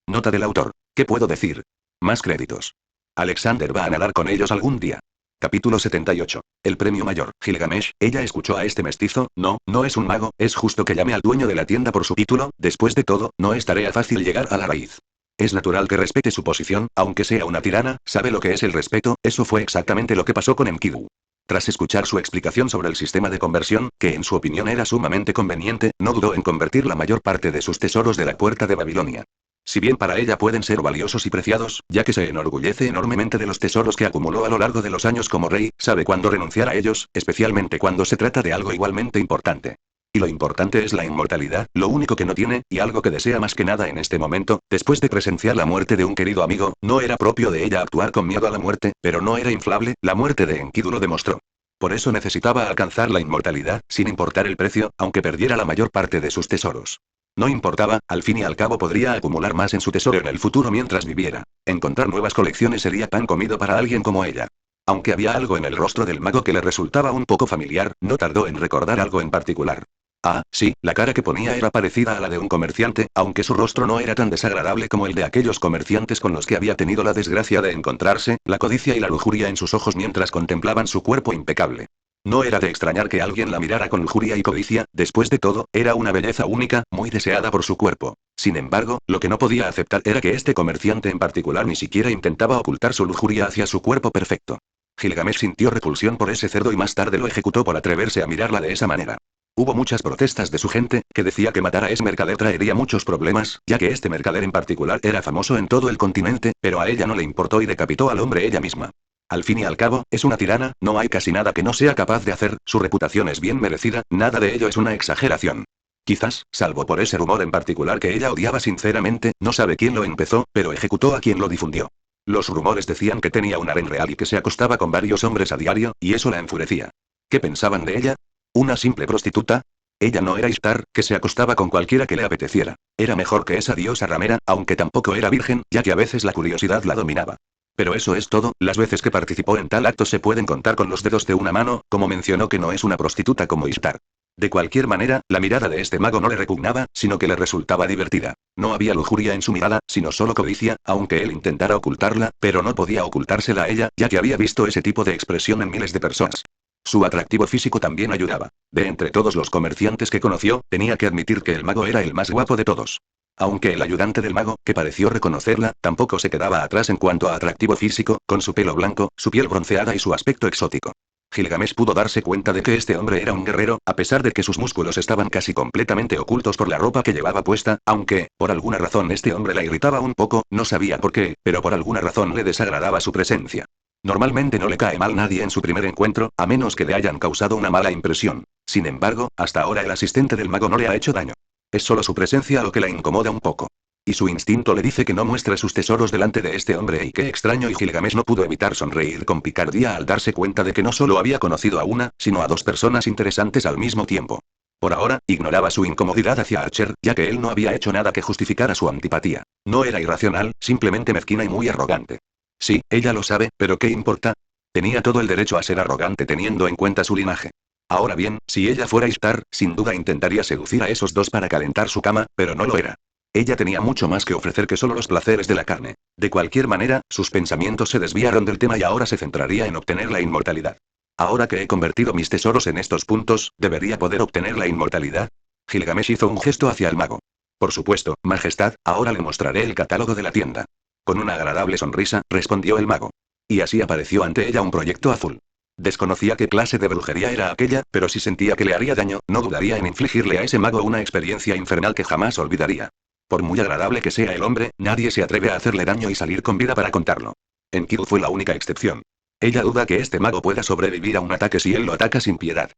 Speaker 1: Nota del autor. ¿Qué puedo decir? Más créditos. Alexander va a nadar con ellos algún día. Capítulo 78. El premio mayor. Gilgamesh, ella escuchó a este mestizo, no, no es un mago, es justo que llame al dueño de la tienda por su título, después de todo, no es tarea fácil llegar a la raíz. Es natural que respete su posición, aunque sea una tirana, sabe lo que es el respeto, eso fue exactamente lo que pasó con Enkidu. Tras escuchar su explicación sobre el sistema de conversión, que en su opinión era sumamente conveniente, no dudó en convertir la mayor parte de sus tesoros de la puerta de Babilonia. Si bien para ella pueden ser valiosos y preciados, ya que se enorgullece enormemente de los tesoros que acumuló a lo largo de los años como rey, sabe cuándo renunciar a ellos, especialmente cuando se trata de algo igualmente importante. Y lo importante es la inmortalidad, lo único que no tiene, y algo que desea más que nada en este momento, después de presenciar la muerte de un querido amigo, no era propio de ella actuar con miedo a la muerte, pero no era inflable, la muerte de Enkidu lo demostró. Por eso necesitaba alcanzar la inmortalidad, sin importar el precio, aunque perdiera la mayor parte de sus tesoros. No importaba, al fin y al cabo podría acumular más en su tesoro en el futuro mientras viviera. Encontrar nuevas colecciones sería pan comido para alguien como ella. Aunque había algo en el rostro del mago que le resultaba un poco familiar, no tardó en recordar algo en particular. Ah, sí, la cara que ponía era parecida a la de un comerciante, aunque su rostro no era tan desagradable como el de aquellos comerciantes con los que había tenido la desgracia de encontrarse, la codicia y la lujuria en sus ojos mientras contemplaban su cuerpo impecable. No era de extrañar que alguien la mirara con lujuria y codicia, después de todo, era una belleza única, muy deseada por su cuerpo. Sin embargo, lo que no podía aceptar era que este comerciante en particular ni siquiera intentaba ocultar su lujuria hacia su cuerpo perfecto. Gilgamesh sintió repulsión por ese cerdo y más tarde lo ejecutó por atreverse a mirarla de esa manera. Hubo muchas protestas de su gente, que decía que matar a ese mercader traería muchos problemas, ya que este mercader en particular era famoso en todo el continente, pero a ella no le importó y decapitó al hombre ella misma. Al fin y al cabo, es una tirana, no hay casi nada que no sea capaz de hacer, su reputación es bien merecida, nada de ello es una exageración. Quizás, salvo por ese rumor en particular que ella odiaba sinceramente, no sabe quién lo empezó, pero ejecutó a quien lo difundió. Los rumores decían que tenía un harén real y que se acostaba con varios hombres a diario, y eso la enfurecía. ¿Qué pensaban de ella? ¿Una simple prostituta? Ella no era Ishtar, que se acostaba con cualquiera que le apeteciera. Era mejor que esa diosa ramera, aunque tampoco era virgen, ya que a veces la curiosidad la dominaba. Pero eso es todo, las veces que participó en tal acto se pueden contar con los dedos de una mano, como mencionó que no es una prostituta como Ishtar. De cualquier manera, la mirada de este mago no le repugnaba, sino que le resultaba divertida. No había lujuria en su mirada, sino solo codicia, aunque él intentara ocultarla, pero no podía ocultársela a ella, ya que había visto ese tipo de expresión en miles de personas. Su atractivo físico también ayudaba. De entre todos los comerciantes que conoció, tenía que admitir que el mago era el más guapo de todos. Aunque el ayudante del mago, que pareció reconocerla, tampoco se quedaba atrás en cuanto a atractivo físico, con su pelo blanco, su piel bronceada y su aspecto exótico. Gilgamesh pudo darse cuenta de que este hombre era un guerrero, a pesar de que sus músculos estaban casi completamente ocultos por la ropa que llevaba puesta, aunque, por alguna razón este hombre la irritaba un poco, no sabía por qué, pero por alguna razón le desagradaba su presencia. Normalmente no le cae mal nadie en su primer encuentro, a menos que le hayan causado una mala impresión. Sin embargo, hasta ahora el asistente del mago no le ha hecho daño. Es solo su presencia lo que la incomoda un poco. Y su instinto le dice que no muestre sus tesoros delante de este hombre y qué extraño, y Gilgamesh no pudo evitar sonreír con picardía al darse cuenta de que no solo había conocido a una, sino a dos personas interesantes al mismo tiempo. Por ahora, ignoraba su incomodidad hacia Archer, ya que él no había hecho nada que justificara su antipatía. No era irracional, simplemente mezquina y muy arrogante. Sí, ella lo sabe, pero ¿qué importa? Tenía todo el derecho a ser arrogante teniendo en cuenta su linaje. Ahora bien, si ella fuera Ishtar, sin duda intentaría seducir a esos dos para calentar su cama, pero no lo era. Ella tenía mucho más que ofrecer que solo los placeres de la carne. De cualquier manera, sus pensamientos se desviaron del tema y ahora se centraría en obtener la inmortalidad. Ahora que he convertido mis tesoros en estos puntos, ¿debería poder obtener la inmortalidad? Gilgamesh hizo un gesto hacia el mago. Por supuesto, Majestad, ahora le mostraré el catálogo de la tienda. Con una agradable sonrisa, respondió el mago. Y así apareció ante ella un proyecto azul. Desconocía qué clase de brujería era aquella, pero si sentía que le haría daño, no dudaría en infligirle a ese mago una experiencia infernal que jamás olvidaría. Por muy agradable que sea el hombre, nadie se atreve a hacerle daño y salir con vida para contarlo. Enkidu fue la única excepción. Ella duda que este mago pueda sobrevivir a un ataque si él lo ataca sin piedad.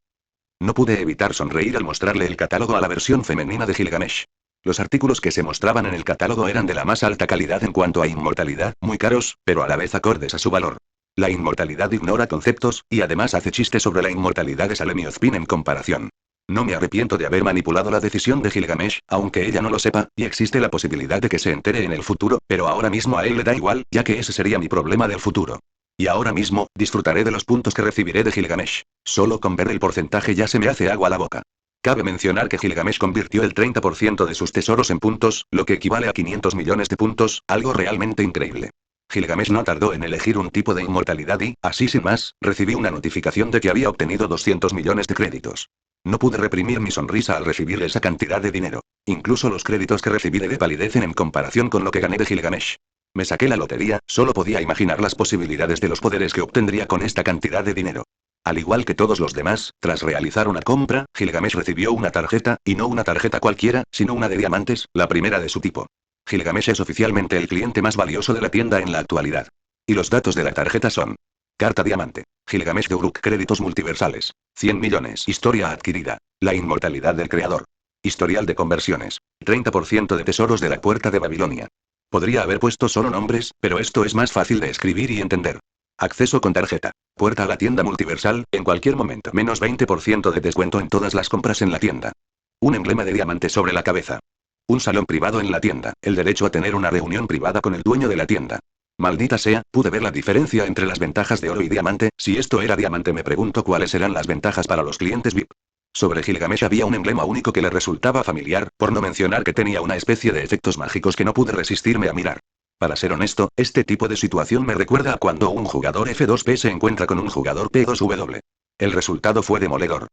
Speaker 1: No pude evitar sonreír al mostrarle el catálogo a la versión femenina de Gilgamesh. Los artículos que se mostraban en el catálogo eran de la más alta calidad en cuanto a inmortalidad, muy caros, pero a la vez acordes a su valor. La inmortalidad ignora conceptos, y además hace chistes sobre la inmortalidad de Salem y Ozpin en comparación. No me arrepiento de haber manipulado la decisión de Gilgamesh, aunque ella no lo sepa, y existe la posibilidad de que se entere en el futuro, pero ahora mismo a él le da igual, ya que ese sería mi problema del futuro. Y ahora mismo, disfrutaré de los puntos que recibiré de Gilgamesh. Solo con ver el porcentaje ya se me hace agua la boca. Cabe mencionar que Gilgamesh convirtió el 30% de sus tesoros en puntos, lo que equivale a 500 millones de puntos, algo realmente increíble. Gilgamesh no tardó en elegir un tipo de inmortalidad y, así sin más, recibí una notificación de que había obtenido 200 millones de créditos. No pude reprimir mi sonrisa al recibir esa cantidad de dinero. Incluso los créditos que recibí de palidecen en comparación con lo que gané de Gilgamesh. Me saqué la lotería, solo podía imaginar las posibilidades de los poderes que obtendría con esta cantidad de dinero. Al igual que todos los demás, tras realizar una compra, Gilgamesh recibió una tarjeta, y no una tarjeta cualquiera, sino una de diamantes, la primera de su tipo. Gilgamesh es oficialmente el cliente más valioso de la tienda en la actualidad. Y los datos de la tarjeta son: carta diamante. Gilgamesh de Uruk, créditos multiversales. 100 millones. Historia adquirida. La inmortalidad del creador. Historial de conversiones. 30% de tesoros de la puerta de Babilonia. Podría haber puesto solo nombres, pero esto es más fácil de escribir y entender. Acceso con tarjeta. Puerta a la tienda multiversal, en cualquier momento. Menos 20% de descuento en todas las compras en la tienda. Un emblema de diamante sobre la cabeza. Un salón privado en la tienda, el derecho a tener una reunión privada con el dueño de la tienda. Maldita sea, pude ver la diferencia entre las ventajas de oro y diamante. Si esto era diamante, me pregunto cuáles eran las ventajas para los clientes VIP. Sobre Gilgamesh había un emblema único que le resultaba familiar, por no mencionar que tenía una especie de efectos mágicos que no pude resistirme a mirar. Para ser honesto, este tipo de situación me recuerda a cuando un jugador F2P se encuentra con un jugador P2W. El resultado fue demoledor.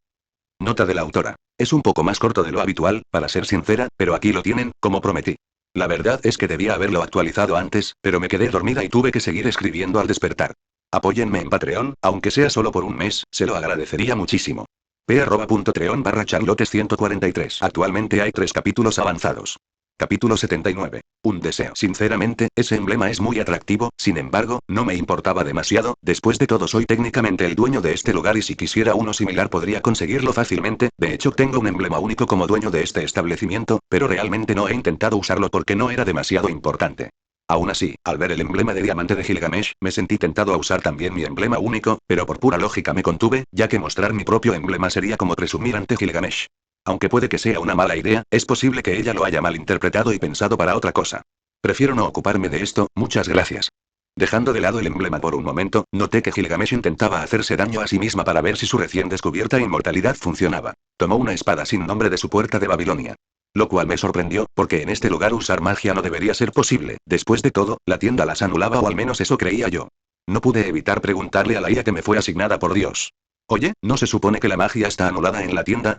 Speaker 1: Nota de la autora. Es un poco más corto de lo habitual, para ser sincera, pero aquí lo tienen, como prometí. La verdad es que debía haberlo actualizado antes, pero me quedé dormida y tuve que seguir escribiendo al despertar. Apóyenme en Patreon, aunque sea solo por un mes, se lo agradecería muchísimo. p@patreon/charlotes143. Actualmente hay 3 capítulos avanzados. Capítulo 79. Un deseo. Sinceramente, ese emblema es muy atractivo, sin embargo, no me importaba demasiado. Después de todo, soy técnicamente el dueño de este lugar y si quisiera uno similar podría conseguirlo fácilmente. De hecho, tengo un emblema único como dueño de este establecimiento, pero realmente no he intentado usarlo porque no era demasiado importante. Aún así, al ver el emblema de diamante de Gilgamesh, me sentí tentado a usar también mi emblema único, pero por pura lógica me contuve, ya que mostrar mi propio emblema sería como presumir ante Gilgamesh. Aunque puede que sea una mala idea, es posible que ella lo haya malinterpretado y pensado para otra cosa. Prefiero no ocuparme de esto, muchas gracias. Dejando de lado el emblema por un momento, noté que Gilgamesh intentaba hacerse daño a sí misma para ver si su recién descubierta inmortalidad funcionaba. Tomó una espada sin nombre de su puerta de Babilonia. Lo cual me sorprendió, porque en este lugar usar magia no debería ser posible. Después de todo, la tienda las anulaba o al menos eso creía yo. No pude evitar preguntarle a la IA que me fue asignada por Dios. Oye, ¿no se supone que la magia está anulada en la tienda?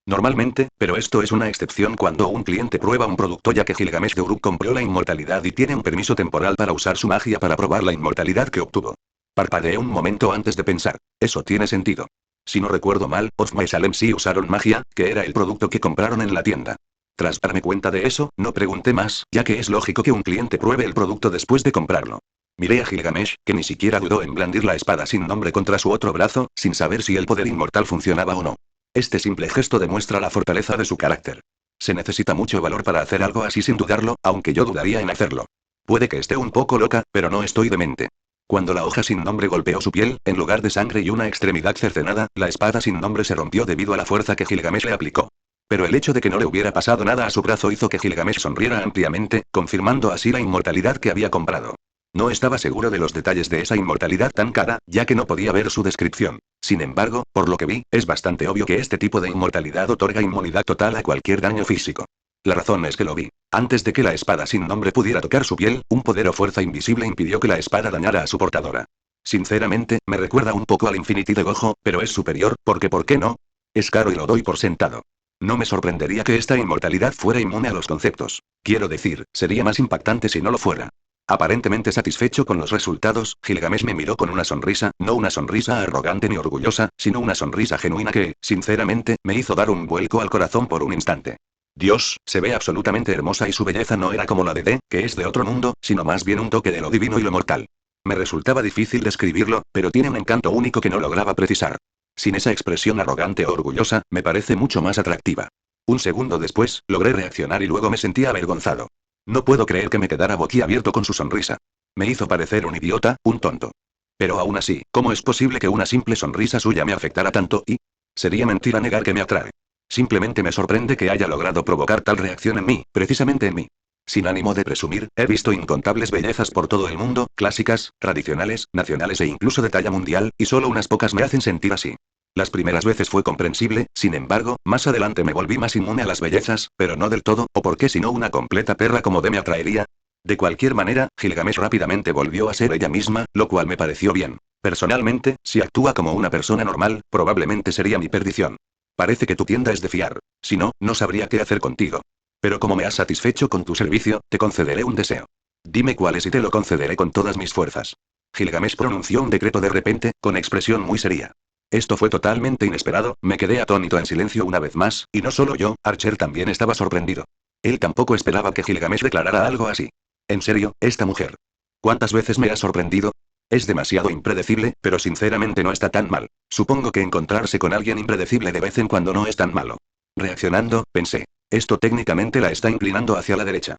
Speaker 1: Normalmente, pero esto es una excepción cuando un cliente prueba un producto, ya que Gilgamesh de Uruk compró la inmortalidad y tiene un permiso temporal para usar su magia para probar la inmortalidad que obtuvo. Parpadeé un momento antes de pensar. Eso tiene sentido. Si no recuerdo mal, Ofma y Salem sí usaron magia, que era el producto que compraron en la tienda. Tras darme cuenta de eso, no pregunté más, ya que es lógico que un cliente pruebe el producto después de comprarlo. Miré a Gilgamesh, que ni siquiera dudó en blandir la espada sin nombre contra su otro brazo, sin saber si el poder inmortal funcionaba o no. Este simple gesto demuestra la fortaleza de su carácter. Se necesita mucho valor para hacer algo así sin dudarlo, aunque yo dudaría en hacerlo. Puede que esté un poco loca, pero no estoy demente. Cuando la hoja sin nombre golpeó su piel, en lugar de sangre y una extremidad cercenada, la espada sin nombre se rompió debido a la fuerza que Gilgamesh le aplicó. Pero el hecho de que no le hubiera pasado nada a su brazo hizo que Gilgamesh sonriera ampliamente, confirmando así la inmortalidad que había comprado. No estaba seguro de los detalles de esa inmortalidad tan cara, ya que no podía ver su descripción. Sin embargo, por lo que vi, es bastante obvio que este tipo de inmortalidad otorga inmunidad total a cualquier daño físico. La razón es que lo vi. Antes de que la espada sin nombre pudiera tocar su piel, un poder o fuerza invisible impidió que la espada dañara a su portadora. Sinceramente, me recuerda un poco al Infinity de Gojo, pero es superior, porque ¿por qué no? Es caro y lo doy por sentado. No me sorprendería que esta inmortalidad fuera inmune a los conceptos. Quiero decir, sería más impactante si no lo fuera. Aparentemente satisfecho con los resultados, Gilgamesh me miró con una sonrisa, no una sonrisa arrogante ni orgullosa, sino una sonrisa genuina que, sinceramente, me hizo dar un vuelco al corazón por un instante. Dios, se ve absolutamente hermosa y su belleza no era como la de D, que es de otro mundo, sino más bien un toque de lo divino y lo mortal. Me resultaba difícil describirlo, pero tiene un encanto único que no lograba precisar. Sin esa expresión arrogante o orgullosa, me parece mucho más atractiva. Un segundo después, logré reaccionar y luego me sentí avergonzado. No puedo creer que me quedara boquiabierto con su sonrisa. Me hizo parecer un idiota, un tonto. Pero aún así, ¿cómo es posible que una simple sonrisa suya me afectara tanto y? Sería mentira negar que me atrae. Simplemente me sorprende que haya logrado provocar tal reacción en mí, precisamente en mí. Sin ánimo de presumir, he visto incontables bellezas por todo el mundo, clásicas, tradicionales, nacionales e incluso de talla mundial, y solo unas pocas me hacen sentir así. Las primeras veces fue comprensible, sin embargo, más adelante me volví más inmune a las bellezas, pero no del todo, o por qué si no una completa perra como D me atraería. De cualquier manera, Gilgamesh rápidamente volvió a ser ella misma, lo cual me pareció bien. Personalmente, si actúa como una persona normal, probablemente sería mi perdición. Parece que tu tienda es de fiar. Si no, no sabría qué hacer contigo. Pero como me has satisfecho con tu servicio, te concederé un deseo. Dime cuál es y te lo concederé con todas mis fuerzas. Gilgamesh pronunció un decreto de repente, con expresión muy seria. Esto fue totalmente inesperado, me quedé atónito en silencio una vez más, y no solo yo, Archer también estaba sorprendido. Él tampoco esperaba que Gilgamesh declarara algo así. En serio, esta mujer. ¿Cuántas veces me ha sorprendido? Es demasiado impredecible, pero sinceramente no está tan mal. Supongo que encontrarse con alguien impredecible de vez en cuando no es tan malo. Reaccionando, pensé. Esto técnicamente la está inclinando hacia la derecha.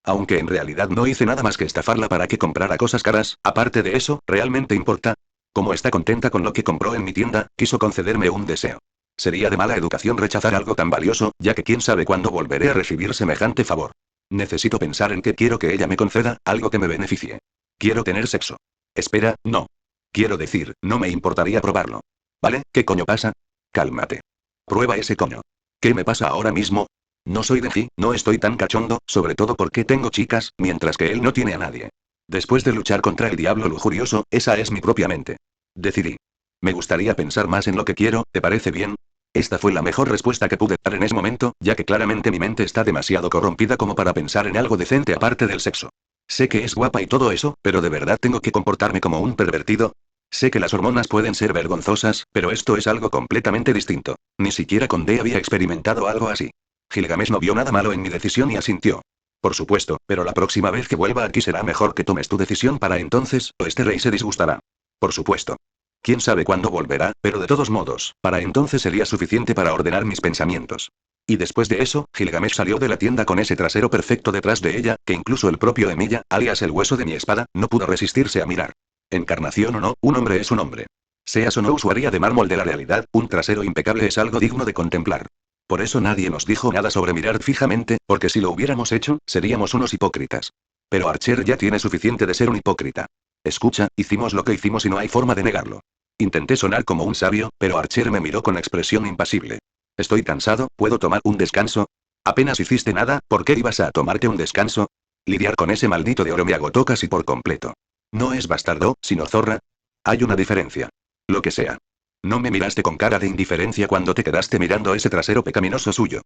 Speaker 1: Aunque en realidad no hice nada más que estafarla para que comprara cosas caras, aparte de eso, ¿realmente importa? Como está contenta con lo que compró en mi tienda, quiso concederme un deseo. Sería de mala educación rechazar algo tan valioso, ya que quién sabe cuándo volveré a recibir semejante favor. Necesito pensar en qué quiero que ella me conceda, algo que me beneficie. Quiero tener sexo. Espera, no. Quiero decir, no me importaría probarlo. ¿Vale? ¿Qué coño pasa? Cálmate. Prueba ese coño. ¿Qué me pasa ahora mismo? No soy de aquí, no estoy tan cachondo, sobre todo porque tengo chicas, mientras que él no tiene a nadie. Después de luchar contra el diablo lujurioso, esa es mi propia mente. Decidí. Me gustaría pensar más en lo que quiero, ¿te parece bien? Esta fue la mejor respuesta que pude dar en ese momento, ya que claramente mi mente está demasiado corrompida como para pensar en algo decente aparte del sexo. Sé que es guapa y todo eso, pero ¿de verdad tengo que comportarme como un pervertido? Sé que las hormonas pueden ser vergonzosas, pero esto es algo completamente distinto. Ni siquiera con D había experimentado algo así. Gilgamesh no vio nada malo en mi decisión y asintió. Por supuesto, pero la próxima vez que vuelva aquí será mejor que tomes tu decisión para entonces, o este rey se disgustará. Por supuesto. Quién sabe cuándo volverá, pero de todos modos, para entonces sería suficiente para ordenar mis pensamientos. Y después de eso, Gilgamesh salió de la tienda con ese trasero perfecto detrás de ella, que incluso el propio Emilia, alias el hueso de mi espada, no pudo resistirse a mirar. Encarnación o no, un hombre es un hombre. Seas o no usuaria de mármol de la realidad, un trasero impecable es algo digno de contemplar. Por eso nadie nos dijo nada sobre mirar fijamente, porque si lo hubiéramos hecho, seríamos unos hipócritas. Pero Archer ya tiene suficiente de ser un hipócrita. Escucha, hicimos lo que hicimos y no hay forma de negarlo. Intenté sonar como un sabio, pero Archer me miró con expresión impasible. Estoy cansado, ¿puedo tomar un descanso? Apenas hiciste nada, ¿por qué ibas a tomarte un descanso? Lidiar con ese maldito de oro me agotó casi por completo. No es bastardo, sino zorra. Hay una diferencia. Lo que sea. No me miraste con cara de indiferencia cuando te quedaste mirando ese trasero pecaminoso suyo.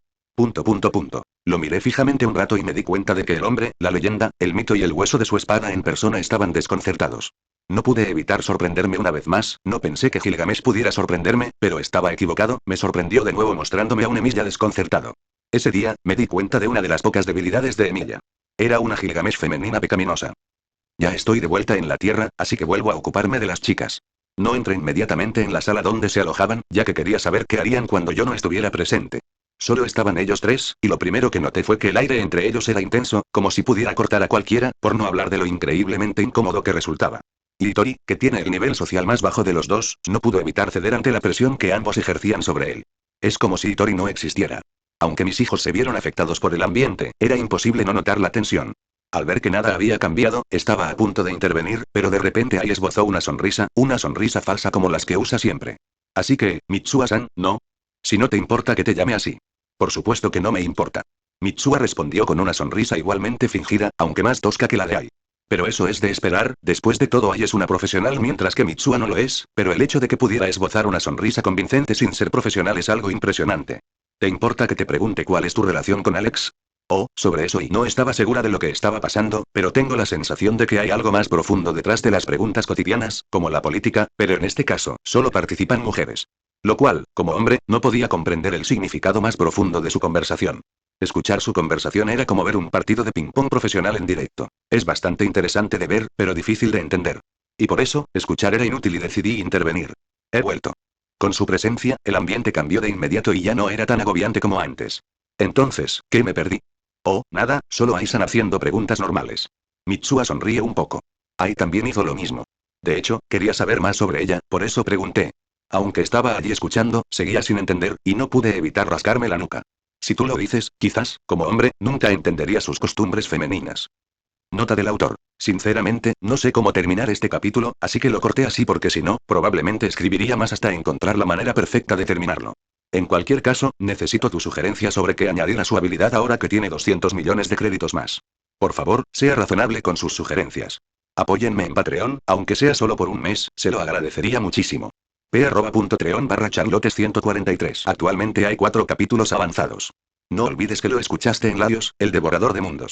Speaker 1: Lo miré fijamente un rato y me di cuenta de que el hombre, la leyenda, el mito y el hueso de su espada en persona estaban desconcertados. No pude evitar sorprenderme una vez más, no pensé que Gilgamesh pudiera sorprenderme, pero estaba equivocado, me sorprendió de nuevo mostrándome a un Emilia desconcertado. Ese día, me di cuenta de una de las pocas debilidades de Emilia. Era una Gilgamesh femenina pecaminosa. Ya estoy de vuelta en la tierra, así que vuelvo a ocuparme de las chicas. No entré inmediatamente en la sala donde se alojaban, ya que quería saber qué harían cuando yo no estuviera presente. Solo estaban ellos tres, y lo primero que noté fue que el aire entre ellos era intenso, como si pudiera cortar a cualquiera, por no hablar de lo increíblemente incómodo que resultaba. Y Tori, que tiene el nivel social más bajo de los dos, no pudo evitar ceder ante la presión que ambos ejercían sobre él. Es como si Tori no existiera. Aunque mis hijos se vieron afectados por el ambiente, era imposible no notar la tensión. Al ver que nada había cambiado, estaba a punto de intervenir, pero de repente Ai esbozó una sonrisa falsa como las que usa siempre. Así que, Mitsuha-san, ¿no? Si no te importa que te llame así. Por supuesto que no me importa. Mitsuha respondió con una sonrisa igualmente fingida, aunque más tosca que la de Ai. Pero eso es de esperar, después de todo Ai es una profesional mientras que Mitsuha no lo es, pero el hecho de que pudiera esbozar una sonrisa convincente sin ser profesional es algo impresionante. ¿Te importa que te pregunte cuál es tu relación con Alex? Oh, sobre eso y no estaba segura de lo que estaba pasando, pero tengo la sensación de que hay algo más profundo detrás de las preguntas cotidianas, como la política, pero en este caso, solo participan mujeres. Lo cual, como hombre, no podía comprender el significado más profundo de su conversación. Escuchar su conversación era como ver un partido de ping-pong profesional en directo. Es bastante interesante de ver, pero difícil de entender. Y por eso, escuchar era inútil y decidí intervenir. He vuelto. Con su presencia, el ambiente cambió de inmediato y ya no era tan agobiante como antes. Entonces, ¿qué me perdí? Oh, nada, solo Ai-san haciendo preguntas normales. Mitsuha sonríe un poco. Ai también hizo lo mismo. De hecho, quería saber más sobre ella, por eso pregunté. Aunque estaba allí escuchando, seguía sin entender, y no pude evitar rascarme la nuca. Si tú lo dices, quizás, como hombre, nunca entendería sus costumbres femeninas. Nota del autor. Sinceramente, no sé cómo terminar este capítulo, así que lo corté así porque si no, probablemente escribiría más hasta encontrar la manera perfecta de terminarlo. En cualquier caso, necesito tu sugerencia sobre qué añadir a su habilidad ahora que tiene 200 millones de créditos más. Por favor, sea razonable con sus sugerencias. Apóyenme en Patreon, aunque sea solo por un mes, se lo agradecería muchísimo. p@patreon/charlotes143. Actualmente hay 4 capítulos avanzados. No olvides que lo escuchaste en Larios, el devorador de mundos.